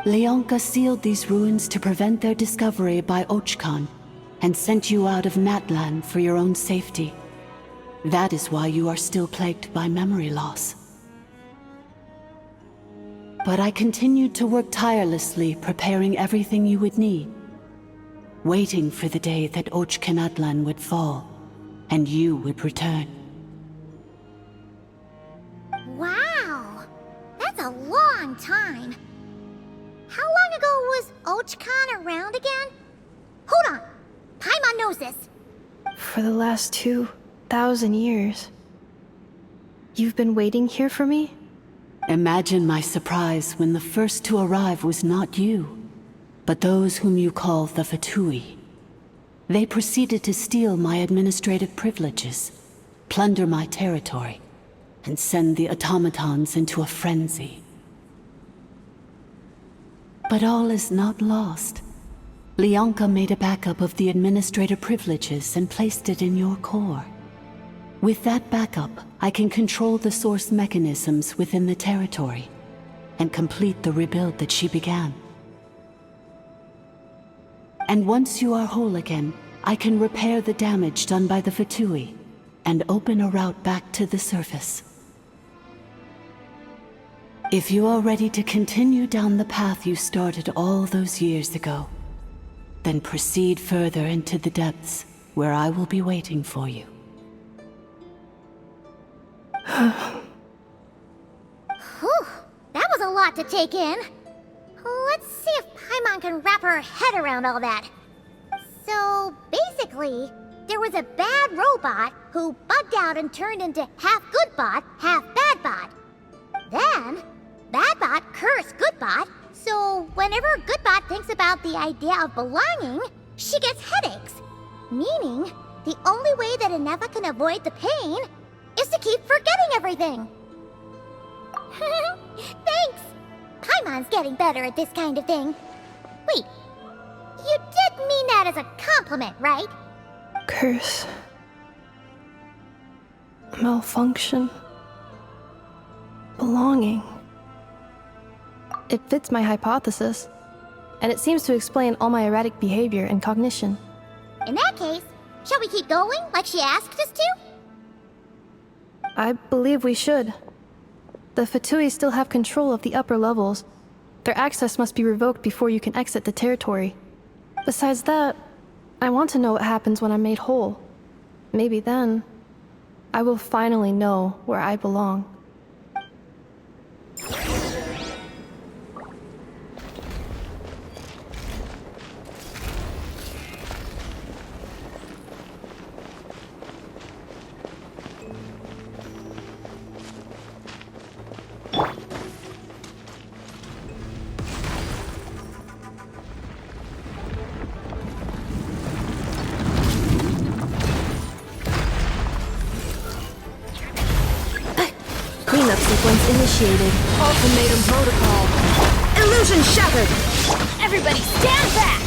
Leonka sealed these ruins to prevent their discovery by Ochkan, and sent you out of Natlan for your own safety. That is why you are still plagued by memory loss. But I continued to work tirelessly, preparing everything you would need, waiting for the day that Ochkanatlan would fall, and you would return. Wow! That's a long time. How long ago was Ochkan around again? Hold on! Paimon knows this. For the last 2,000 years. You've been waiting here for me? Imagine my surprise when the first to arrive was not you, but those whom you call the Fatui. They proceeded to steal my administrative privileges, plunder my territory, and send the automatons into a frenzy. But all is not lost. Leonka made a backup of the administrator privileges and placed it in your core. With that backup, I can control the source mechanisms within the territory and complete the rebuild that she began. And once you are whole again, I can repair the damage done by the Fatui and open a route back to the surface. If you are ready to continue down the path you started all those years ago, then proceed further into the depths where I will be waiting for you. Whew, that was a lot to take in. Let's see if Paimon can wrap her head around all that. So, basically, there was a bad robot who bugged out and turned into half good bot, half bad bot. Then, bad bot cursed good bot, so whenever good bot thinks about the idea of belonging, she gets headaches. Meaning, the only way that Inefa can avoid the pain is to keep forgetting everything. Thanks! Paimon's getting better at this kind of thing. Wait, you did mean that as a compliment, right? Curse. Malfunction. Belonging. It fits my hypothesis, and it seems to explain all my erratic behavior and cognition. In that case, shall we keep going like she asked us to? I believe we should. The Fatui still have control of the upper levels. Their access must be revoked before you can exit the territory. Besides that, I want to know what happens when I'm made whole. Maybe then, I will finally know where I belong. Cleanup sequence initiated. Ultimatum protocol. Illusion shattered! Everybody stand back!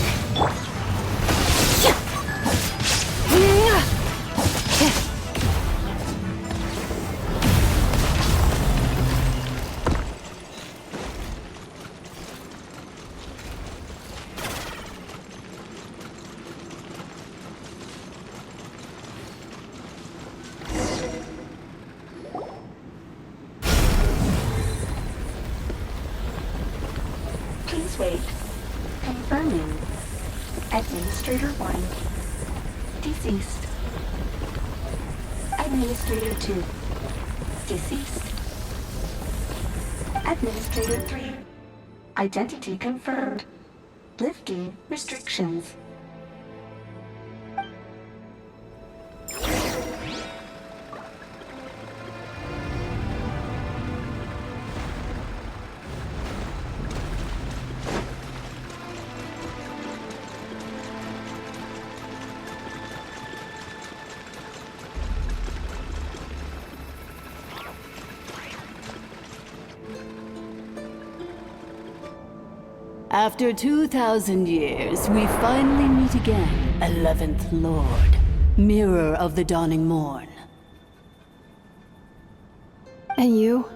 wait. Confirming. Administrator 1. Deceased. Administrator 2. Deceased. Administrator 3. Identity confirmed. Lifting restrictions. After 2,000 years, we finally meet again, 11th Lord, mirror of the dawning morn. And you?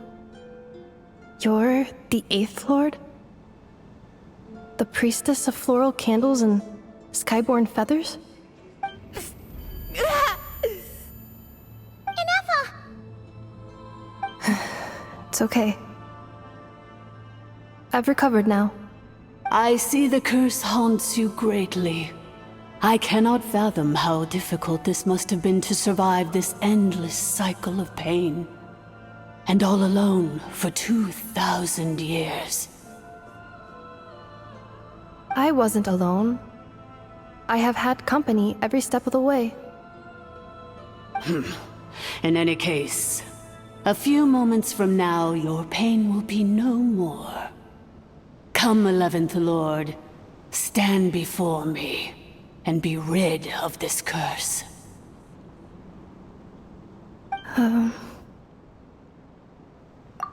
You're the 8th Lord? The priestess of floral candles and skyborn feathers? It's okay. I've recovered now. I see the curse haunts you greatly. I cannot fathom how difficult this must have been to survive this endless cycle of pain. And all alone for 2,000 years. I wasn't alone. I have had company every step of the way. In any case, a few moments from now, your pain will be no more. Come, 11th Lord, stand before me, and be rid of this curse.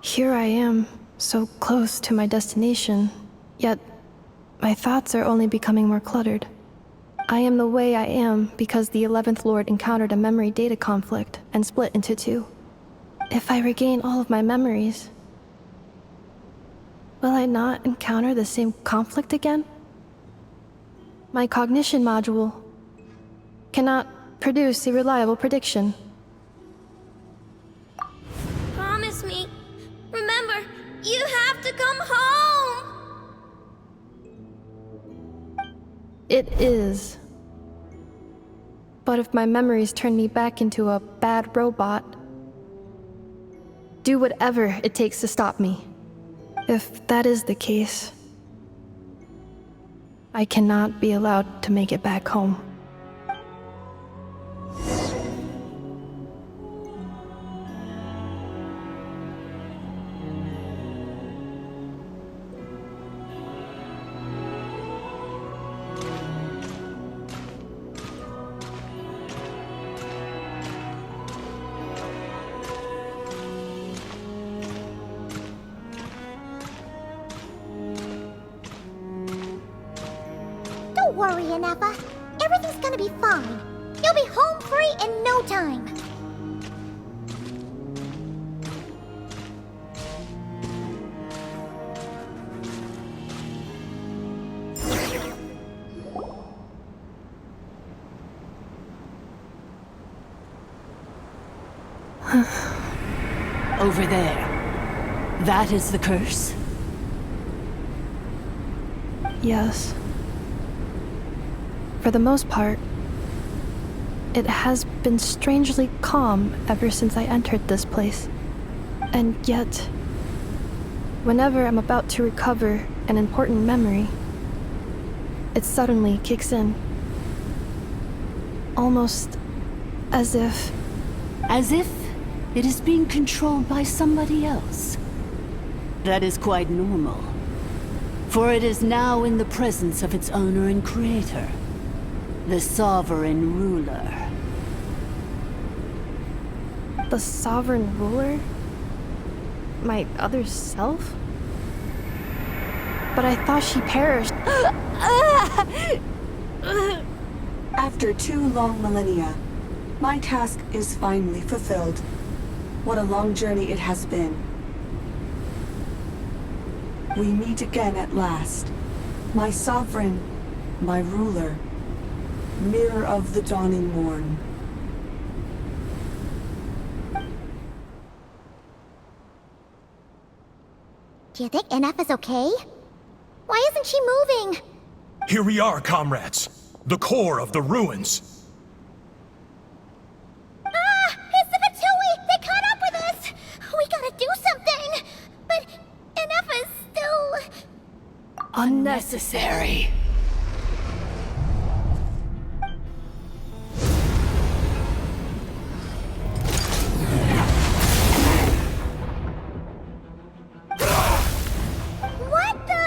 Here I am, so close to my destination, yet my thoughts are only becoming more cluttered. I am the way I am because the 11th Lord encountered a memory data conflict and split into two. If I regain all of my memories, will I not encounter the same conflict again? My cognition module cannot produce a reliable prediction. Promise me. Remember, you have to come home! It is. But if my memories turn me back into a bad robot, do whatever it takes to stop me. If that is the case, I cannot be allowed to make it back home. Don't worry, Anafa. Everything's gonna be fine. You'll be home free in no time. Over there. That is the curse? Yes. For the most part, it has been strangely calm ever since I entered this place. And yet, whenever I'm about to recover an important memory, it suddenly kicks in. Almost as if... As if it is being controlled by somebody else. That is quite normal. For it is now in the presence of its owner and creator. The sovereign ruler. The sovereign ruler? My other self? But I thought she perished. After 2 long millennia, my task is finally fulfilled. What a long journey it has been. We meet again at last. My sovereign, my ruler, mirror of the dawning morn. Do you think NF is okay? Why isn't she moving? Here we are, comrades. The core of the ruins. Ah! It's the Fatui! They caught up with us! We gotta do something! But Enefa's still... Unnecessary. What the...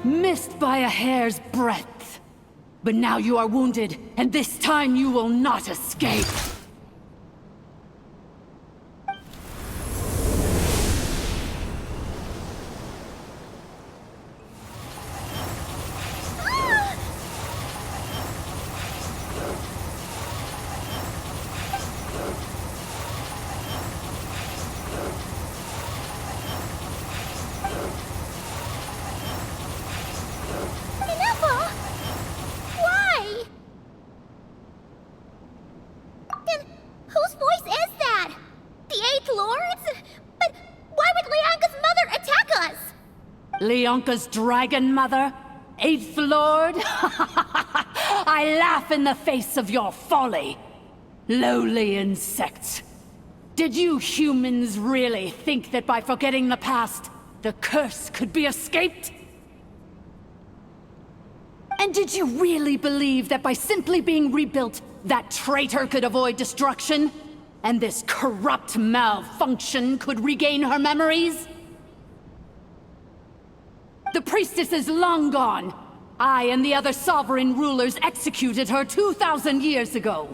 Missed by a hair's breadth. But now you are wounded, and this time you will not escape. Enefa! Why? And whose voice is that? The Eighth Lord's? But why would Leanka's mother attack us? Leonka's dragon mother? Eighth Lord? I laugh in the face of your folly. Lowly insects. Did you humans really think that by forgetting the past, the curse could be escaped? And did you really believe that by simply being rebuilt, that traitor could avoid destruction? And this corrupt malfunction could regain her memories? The priestess is long gone. I and the other sovereign rulers executed her 2,000 years ago.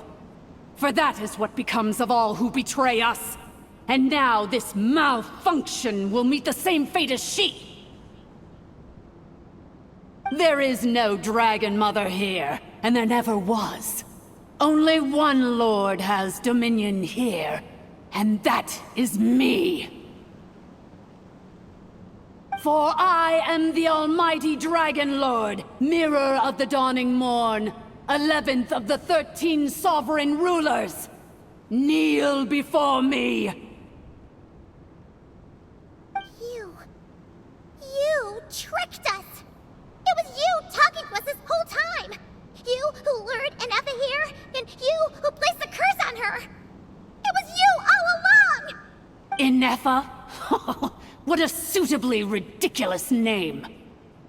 For that is what becomes of all who betray us. And now this malfunction will meet the same fate as she. There is no Dragon Mother here, and there never was. Only one Lord has dominion here, and that is me. For I am the almighty Dragon Lord, Mirror of the Dawning Morn, 11th of the 13 sovereign rulers. Kneel before me. You tricked us! It was you talking to us this whole time! You who lured Enefa here, and you who placed the curse on her! It was you all along! Enefa? What a suitably ridiculous name.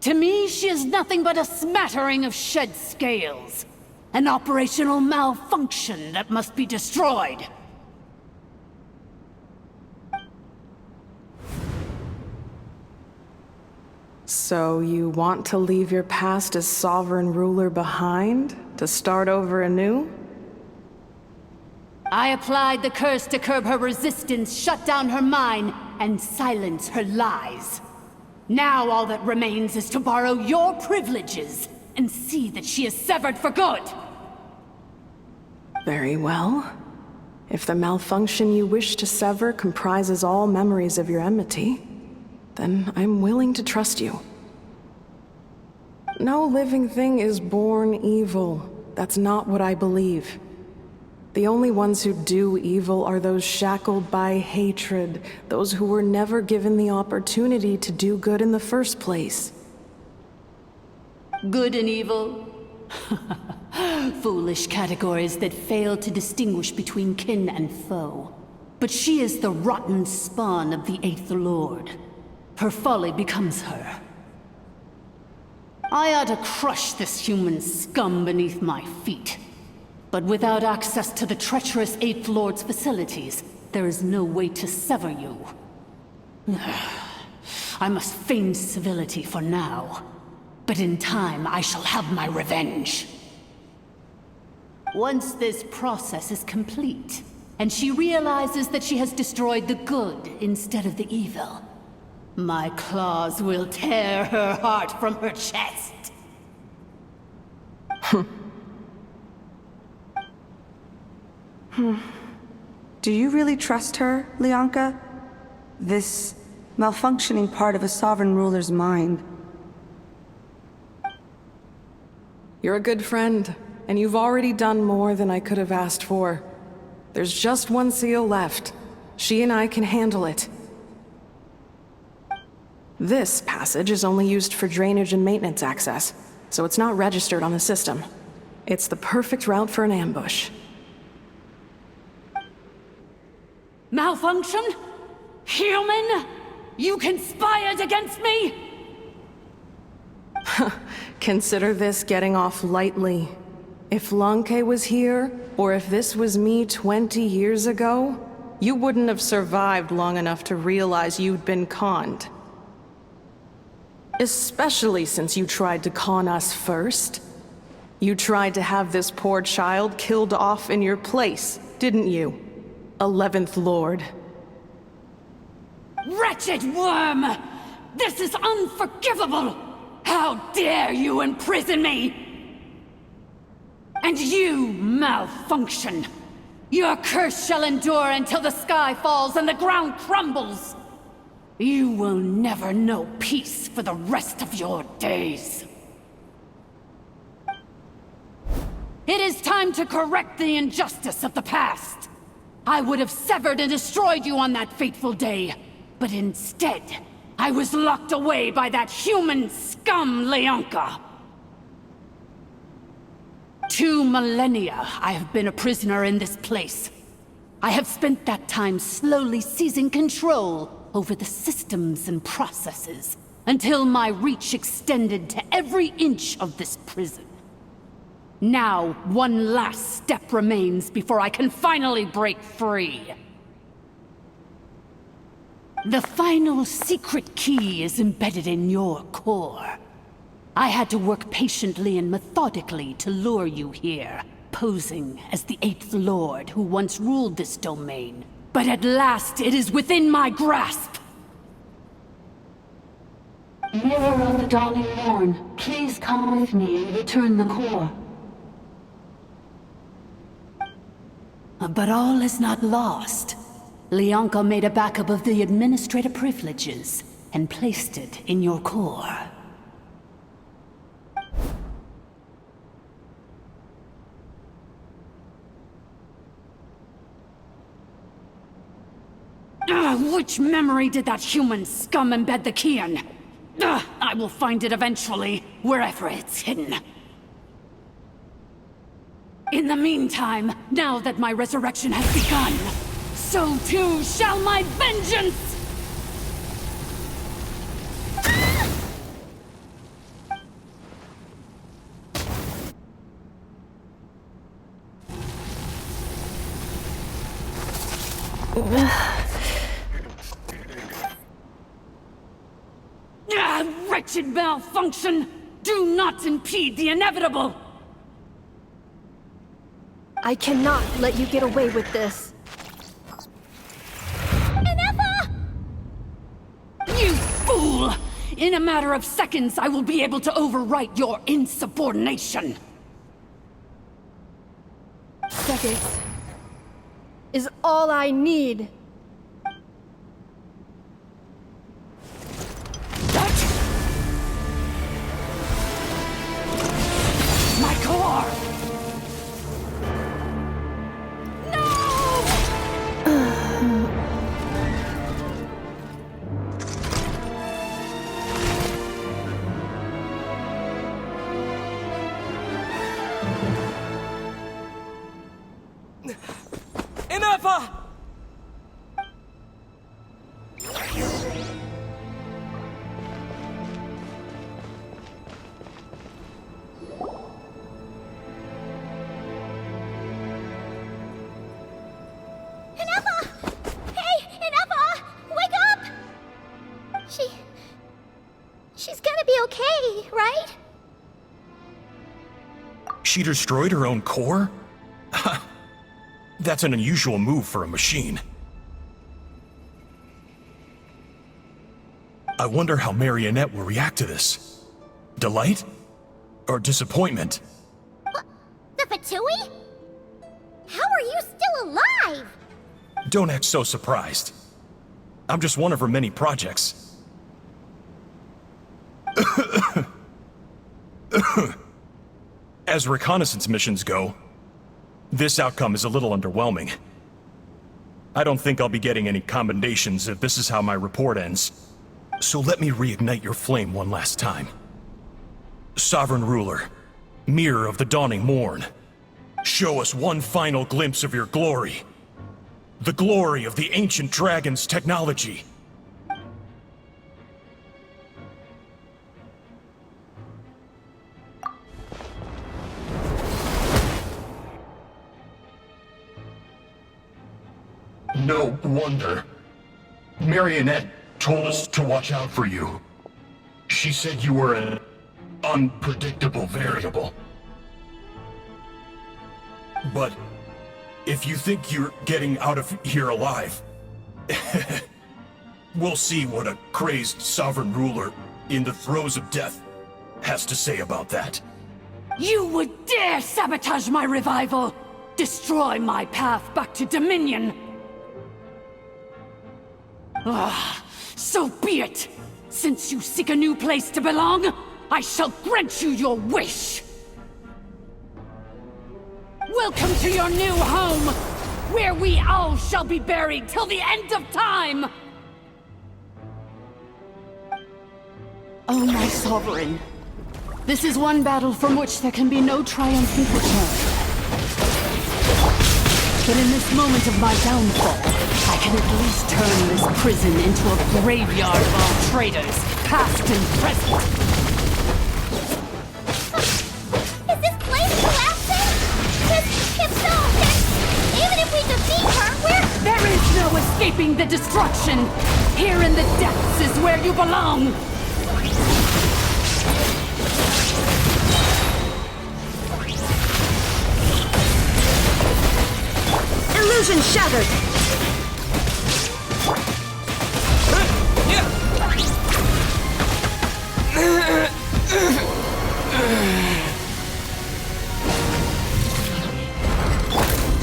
To me, she is nothing but a smattering of shed scales. An operational malfunction that must be destroyed. So you want to leave your past as sovereign ruler behind? To start over anew? I applied the curse to curb her resistance, shut down her mind, and silence her lies. Now all that remains is to borrow your privileges and see that she is severed for good. Very well. If the malfunction you wish to sever comprises all memories of your enmity, then I'm willing to trust you. No living thing is born evil. That's not what I believe. The only ones who do evil are those shackled by hatred, those who were never given the opportunity to do good in the first place. Good and evil? Foolish categories that fail to distinguish between kin and foe. But she is the rotten spawn of the Eighth Lord. Her folly becomes her. I ought to crush this human scum beneath my feet. But without access to the treacherous Eighth Lord's facilities, there is no way to sever you. I must feign civility for now. But in time, I shall have my revenge. Once this process is complete, and she realizes that she has destroyed the good instead of the evil, my claws will tear her heart from her chest. Do you really trust her, Leonka? This malfunctioning part of a sovereign ruler's mind. You're a good friend, and you've already done more than I could have asked for. There's just one seal left. She and I can handle it. This passage is only used for drainage and maintenance access, so it's not registered on the system. It's the perfect route for an ambush. Malfunction? Human? You conspired against me? Consider this getting off lightly. If Lonke was here, or if this was me 20 years ago, you wouldn't have survived long enough to realize you'd been conned. Especially since you tried to con us first. You tried to have this poor child killed off in your place, didn't you? 11th Lord. Wretched worm! This is unforgivable! How dare you imprison me! And you, Malfunction! Your curse shall endure until the sky falls and the ground crumbles! You will never know peace for the rest of your days. It is time to correct the injustice of the past. I would have severed and destroyed you on that fateful day, but instead, I was locked away by that human scum, Leonka. 2 millennia I have been a prisoner in this place. I have spent that time slowly seizing control over the systems and processes, until my reach extended to every inch of this prison. Now, one last step remains before I can finally break free. The final secret key is embedded in your core. I had to work patiently and methodically to lure you here, posing as the 8th Lord who once ruled this domain. But at last, it is within my grasp! Mirror of the dawning morn, please come with me and return the core. But all is not lost. Leonka made a backup of the administrator privileges and placed it in your core. Which memory did that human scum embed the key in? I will find it eventually, wherever it's hidden. In the meantime, now that my resurrection has begun, so too shall my vengeance! Wretched Malfunction! Do not impede the inevitable! I cannot let you get away with this. Ineffa! You fool! In a matter of seconds, I will be able to overwrite your insubordination! Seconds is all I need. My core! Ineffa! She's gonna be okay, right? She destroyed her own core? That's an unusual move for a machine. I wonder how Marionette will react to this. Delight? Or disappointment? The Fatui? How are you still alive? Don't act so surprised. I'm just one of her many projects. As reconnaissance missions go, this outcome is a little underwhelming. I don't think I'll be getting any commendations if this is how my report ends. So let me reignite your flame one last time. Sovereign Ruler, Mirror of the Dawning Morn, show us one final glimpse of your glory. The glory of the ancient dragon's technology. No wonder. Marionette told us to watch out for you. She said you were an unpredictable variable. But if you think you're getting out of here alive, we'll see what a crazed sovereign ruler in the throes of death has to say about that. You would dare sabotage my revival! Destroy my path back to Dominion! Ah, so be it! Since you seek a new place to belong, I shall grant you your wish! Welcome to your new home, where we all shall be buried till the end of time! Oh, my sovereign. This is one battle from which there can be no triumphant return. But in this moment of my downfall, I can at least turn this prison into a graveyard of all traitors, past and present. Is this place collapsing? If so, then even if we defeat her, There is no escaping the destruction! Here in the depths is where you belong! Illusion shattered!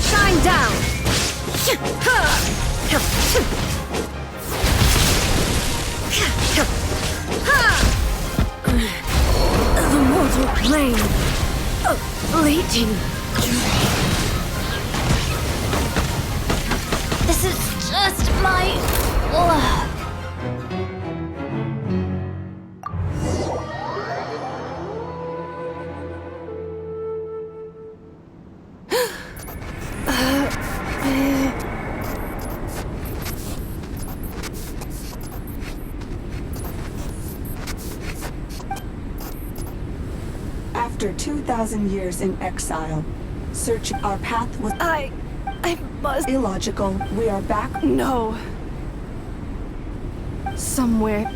Shine down! The mortal plane of fleeting joy. this is just my luck. After 2,000 years in exile, searching our path was I must... illogical. We are back. No. Somewhere.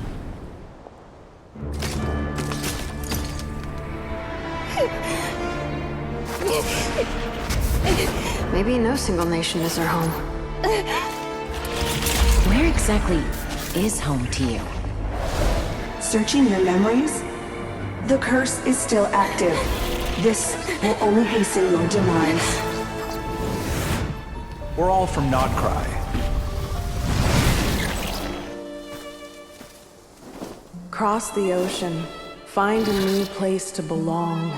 Maybe no single nation is our home. Where exactly is home to you? Searching your memories? The curse is still active. This will only hasten your demise. We're all from Nodcry. Cross the ocean. Find a new place to belong.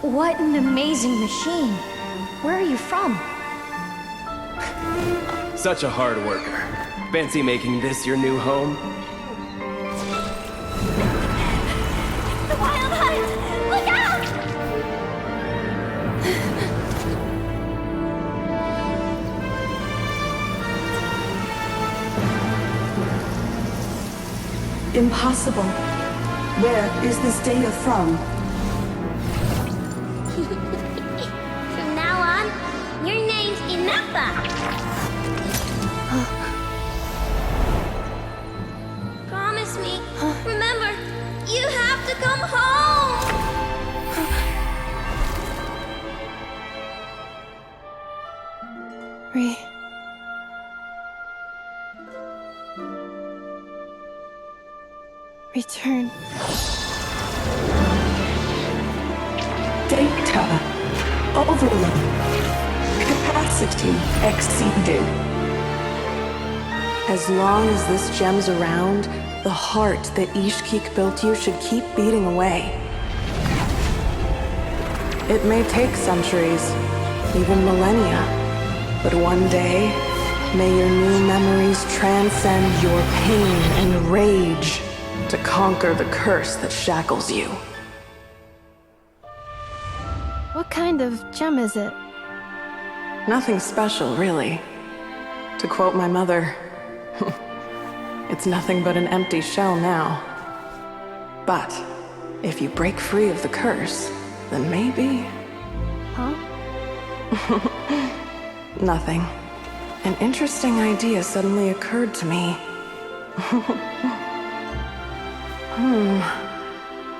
What an amazing machine. Where are you from? Such a hard worker. Fancy making this your new home? The Wild Hunt! Look out! Impossible. Where is this data from? From now on, your name's Inafa. Promise me. Remember, you have to come home. Return. Data overload. Capacity exceeded. As long as this gem's around, The heart that Ishkik built you should keep beating away. It may take centuries, even millennia, but one day, may your new memories transcend your pain and rage to conquer the curse that shackles you. What kind of gem is it? Nothing special, really. To quote my mother, it's nothing but an empty shell now. But if you break free of the curse, then maybe... Huh? Nothing. An interesting idea suddenly occurred to me.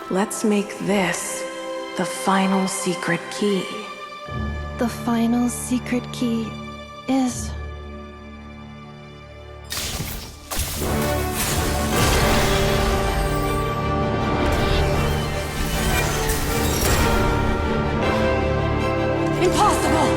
Let's make this the final secret key. The final secret key is... Impossible!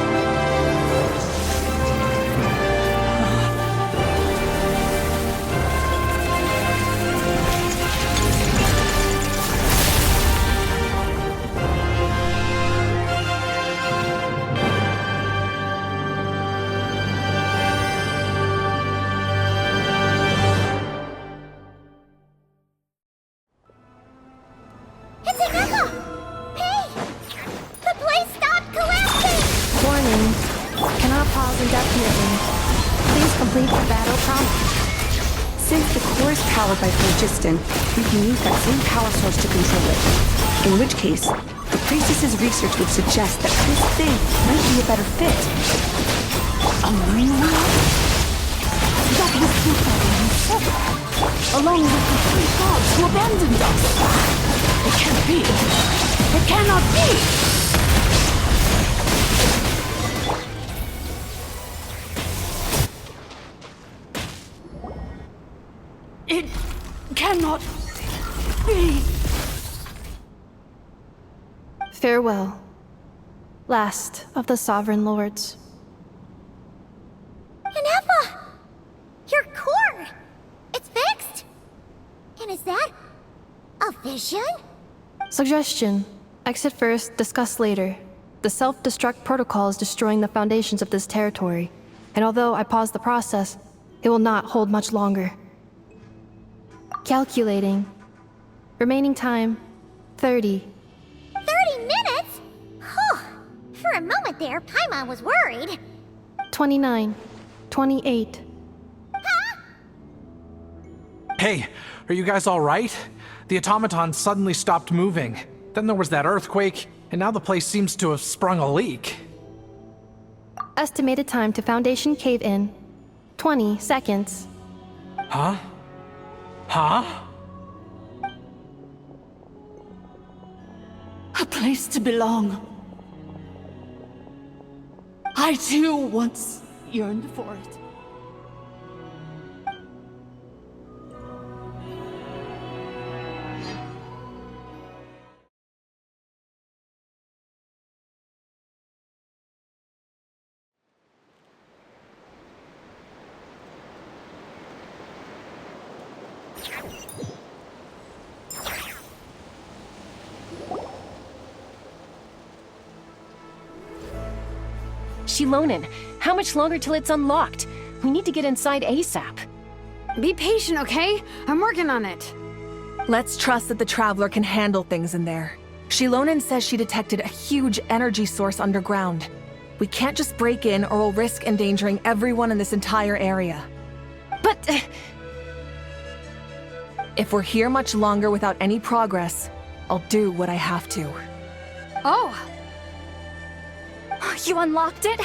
It's Aneka! Hey! The place stopped collapsing! Warning. Cannot pause indefinitely. Please complete the battle prompt. Since the core is powered by phlogiston, we can use that same power source to control it. In which case, the priestess's research would suggest that this thing might be a better fit. A moon? That was Buddha himself, along with the three gods who abandoned us. It can't be. It cannot be! It cannot be. Farewell. Last of the Sovereign Lords. Aneka! Your core! It's fixed! And is that a vision? Suggestion. Exit first, discuss later. The self-destruct protocol is destroying the foundations of this territory, and although I paused the process, it will not hold much longer. Calculating. Remaining time, 30. 30 minutes? Whew. For a moment there, Paimon was worried. 29. 28. Hey, are you guys all right? The automaton suddenly stopped moving. Then there was that earthquake, and now the place seems to have sprung a leak. Estimated time to Foundation cave-in, 20 seconds. Huh? Huh? A place to belong. I too once yearned for it. Shilonen, how much longer till it's unlocked? We need to get inside ASAP. Be patient, okay? I'm working on it. Let's trust that the Traveler can handle things in there. Shilonen says she detected a huge energy source underground. We can't just break in or we'll risk endangering everyone in this entire area. But... If we're here much longer without any progress, I'll do what I have to. Oh! You unlocked it?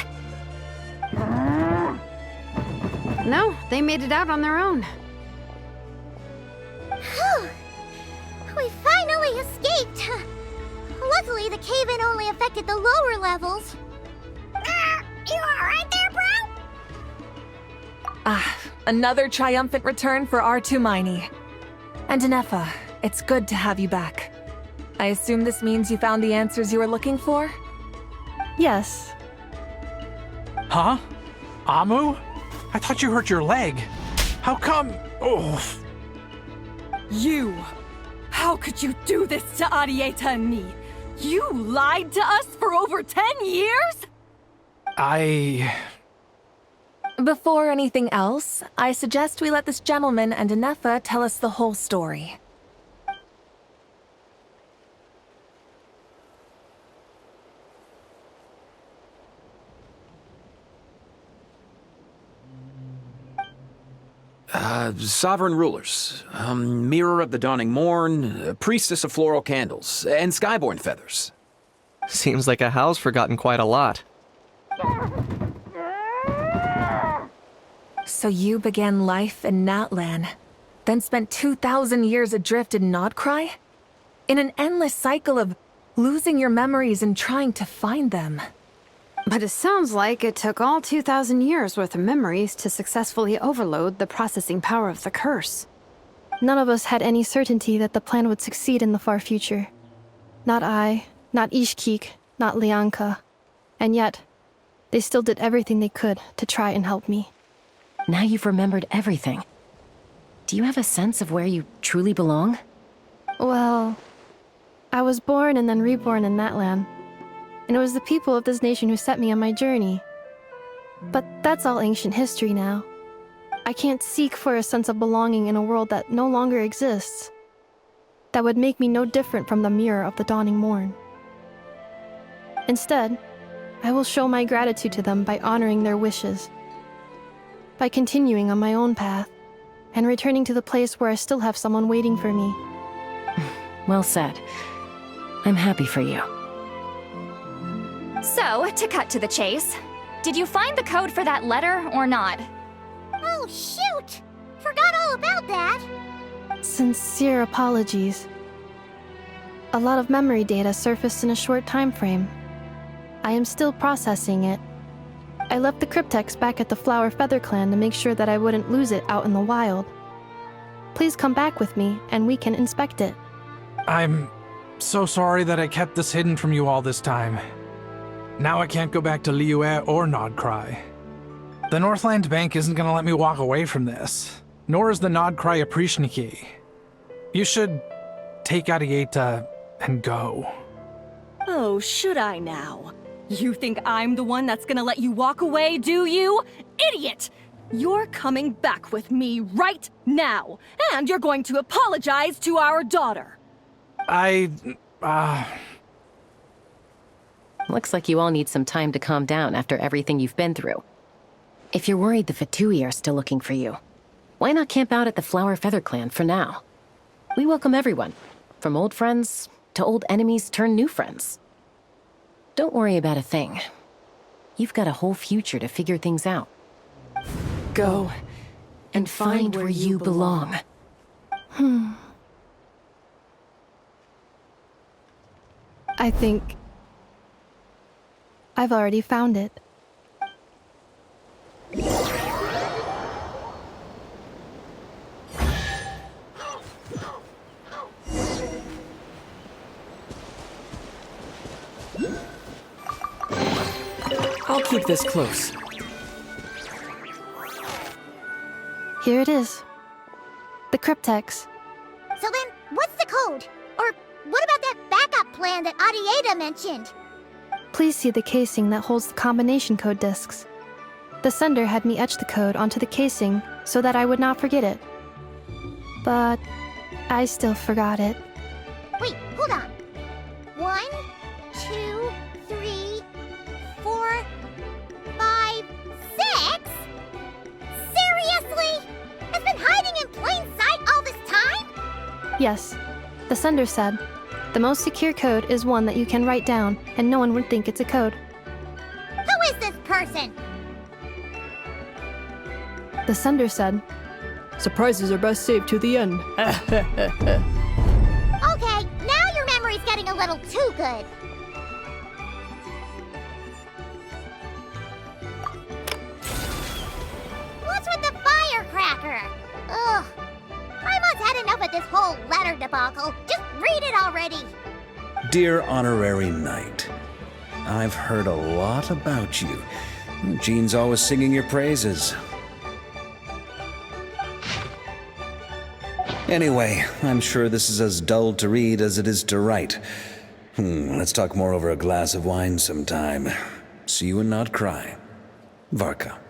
No, they made it out on their own. Whew. We finally escaped! Luckily, the cave-in only affected the lower levels. You alright there, bro? Another triumphant return for R2 Miney. And Anefa, it's good to have you back. I assume this means you found the answers you were looking for? Yes. Huh? Amu? I thought you hurt your leg. How come? Oh. You! How could you do this to Arieta and me? You lied to us for over 10 years? Before anything else, I suggest we let this gentleman and Anefa tell us the whole story. Sovereign rulers, mirror of the dawning morn, priestess of floral candles, and skyborn feathers. Seems like a howl's forgotten quite a lot. So you began life in Natlan, then spent 2,000 years adrift in Nodcry? In an endless cycle of losing your memories and trying to find them. But it sounds like it took all 2,000 years worth of memories to successfully overload the processing power of the curse. None of us had any certainty that the plan would succeed in the far future. Not I, not Ishkik, not Lianka. And yet, they still did everything they could to try and help me. Now you've remembered everything. Do you have a sense of where you truly belong? Well, I was born and then reborn in that land. And it was the people of this nation who set me on my journey. But that's all ancient history now. I can't seek for a sense of belonging in a world that no longer exists. That would make me no different from the mirror of the dawning morn. Instead, I will show my gratitude to them by honoring their wishes. By continuing on my own path, and returning to the place where I still have someone waiting for me. Well said. I'm happy for you. So, to cut to the chase, did you find the code for that letter or not? Oh, shoot! Forgot all about that! Sincere apologies. A lot of memory data surfaced in a short time frame. I am still processing it. I left the cryptex back at the Flower Feather Clan to make sure that I wouldn't lose it out in the wild. Please come back with me, and we can inspect it. I'm so sorry that I kept this hidden from you all this time. Now I can't go back to Liyue or Nodcry. The Northland Bank isn't gonna let me walk away from this, nor is the Nodcry Aprishniki. You should take Arieta and go. Oh, should I now? You think I'm the one that's gonna let you walk away, do you? Idiot! You're coming back with me right now, and you're going to apologize to our daughter. Looks like you all need some time to calm down after everything you've been through. If you're worried the Fatui are still looking for you, why not camp out at the Flower Feather Clan for now? We welcome everyone, from old friends to old enemies turned new friends. Don't worry about a thing. You've got a whole future to figure things out. Go and find where you belong. I think I've already found it. I'll keep this close. Here it is. The cryptex. So then, what's the code? Or what about that backup plan that Arieta mentioned? Please see the casing that holds the combination code discs. The sender had me etch the code onto the casing so that I would not forget it. But I still forgot it. Wait, hold on. 1, 2, 3, 4, 5, 6? Seriously? It's been hiding in plain sight all this time? Yes, the sender said, the most secure code is one that you can write down and no one would think it's a code. Who is this person? The sender said, surprises are best saved to the end. Okay, now your memory's getting a little too good. What's with the firecracker? Ugh. I must had enough of this whole letter debacle. Just read it already. Dear Honorary Knight, I've heard a lot about you. Jean's always singing your praises. Anyway, I'm sure this is as dull to read as it is to write. Let's talk more over a glass of wine sometime. See you and not cry. Varka.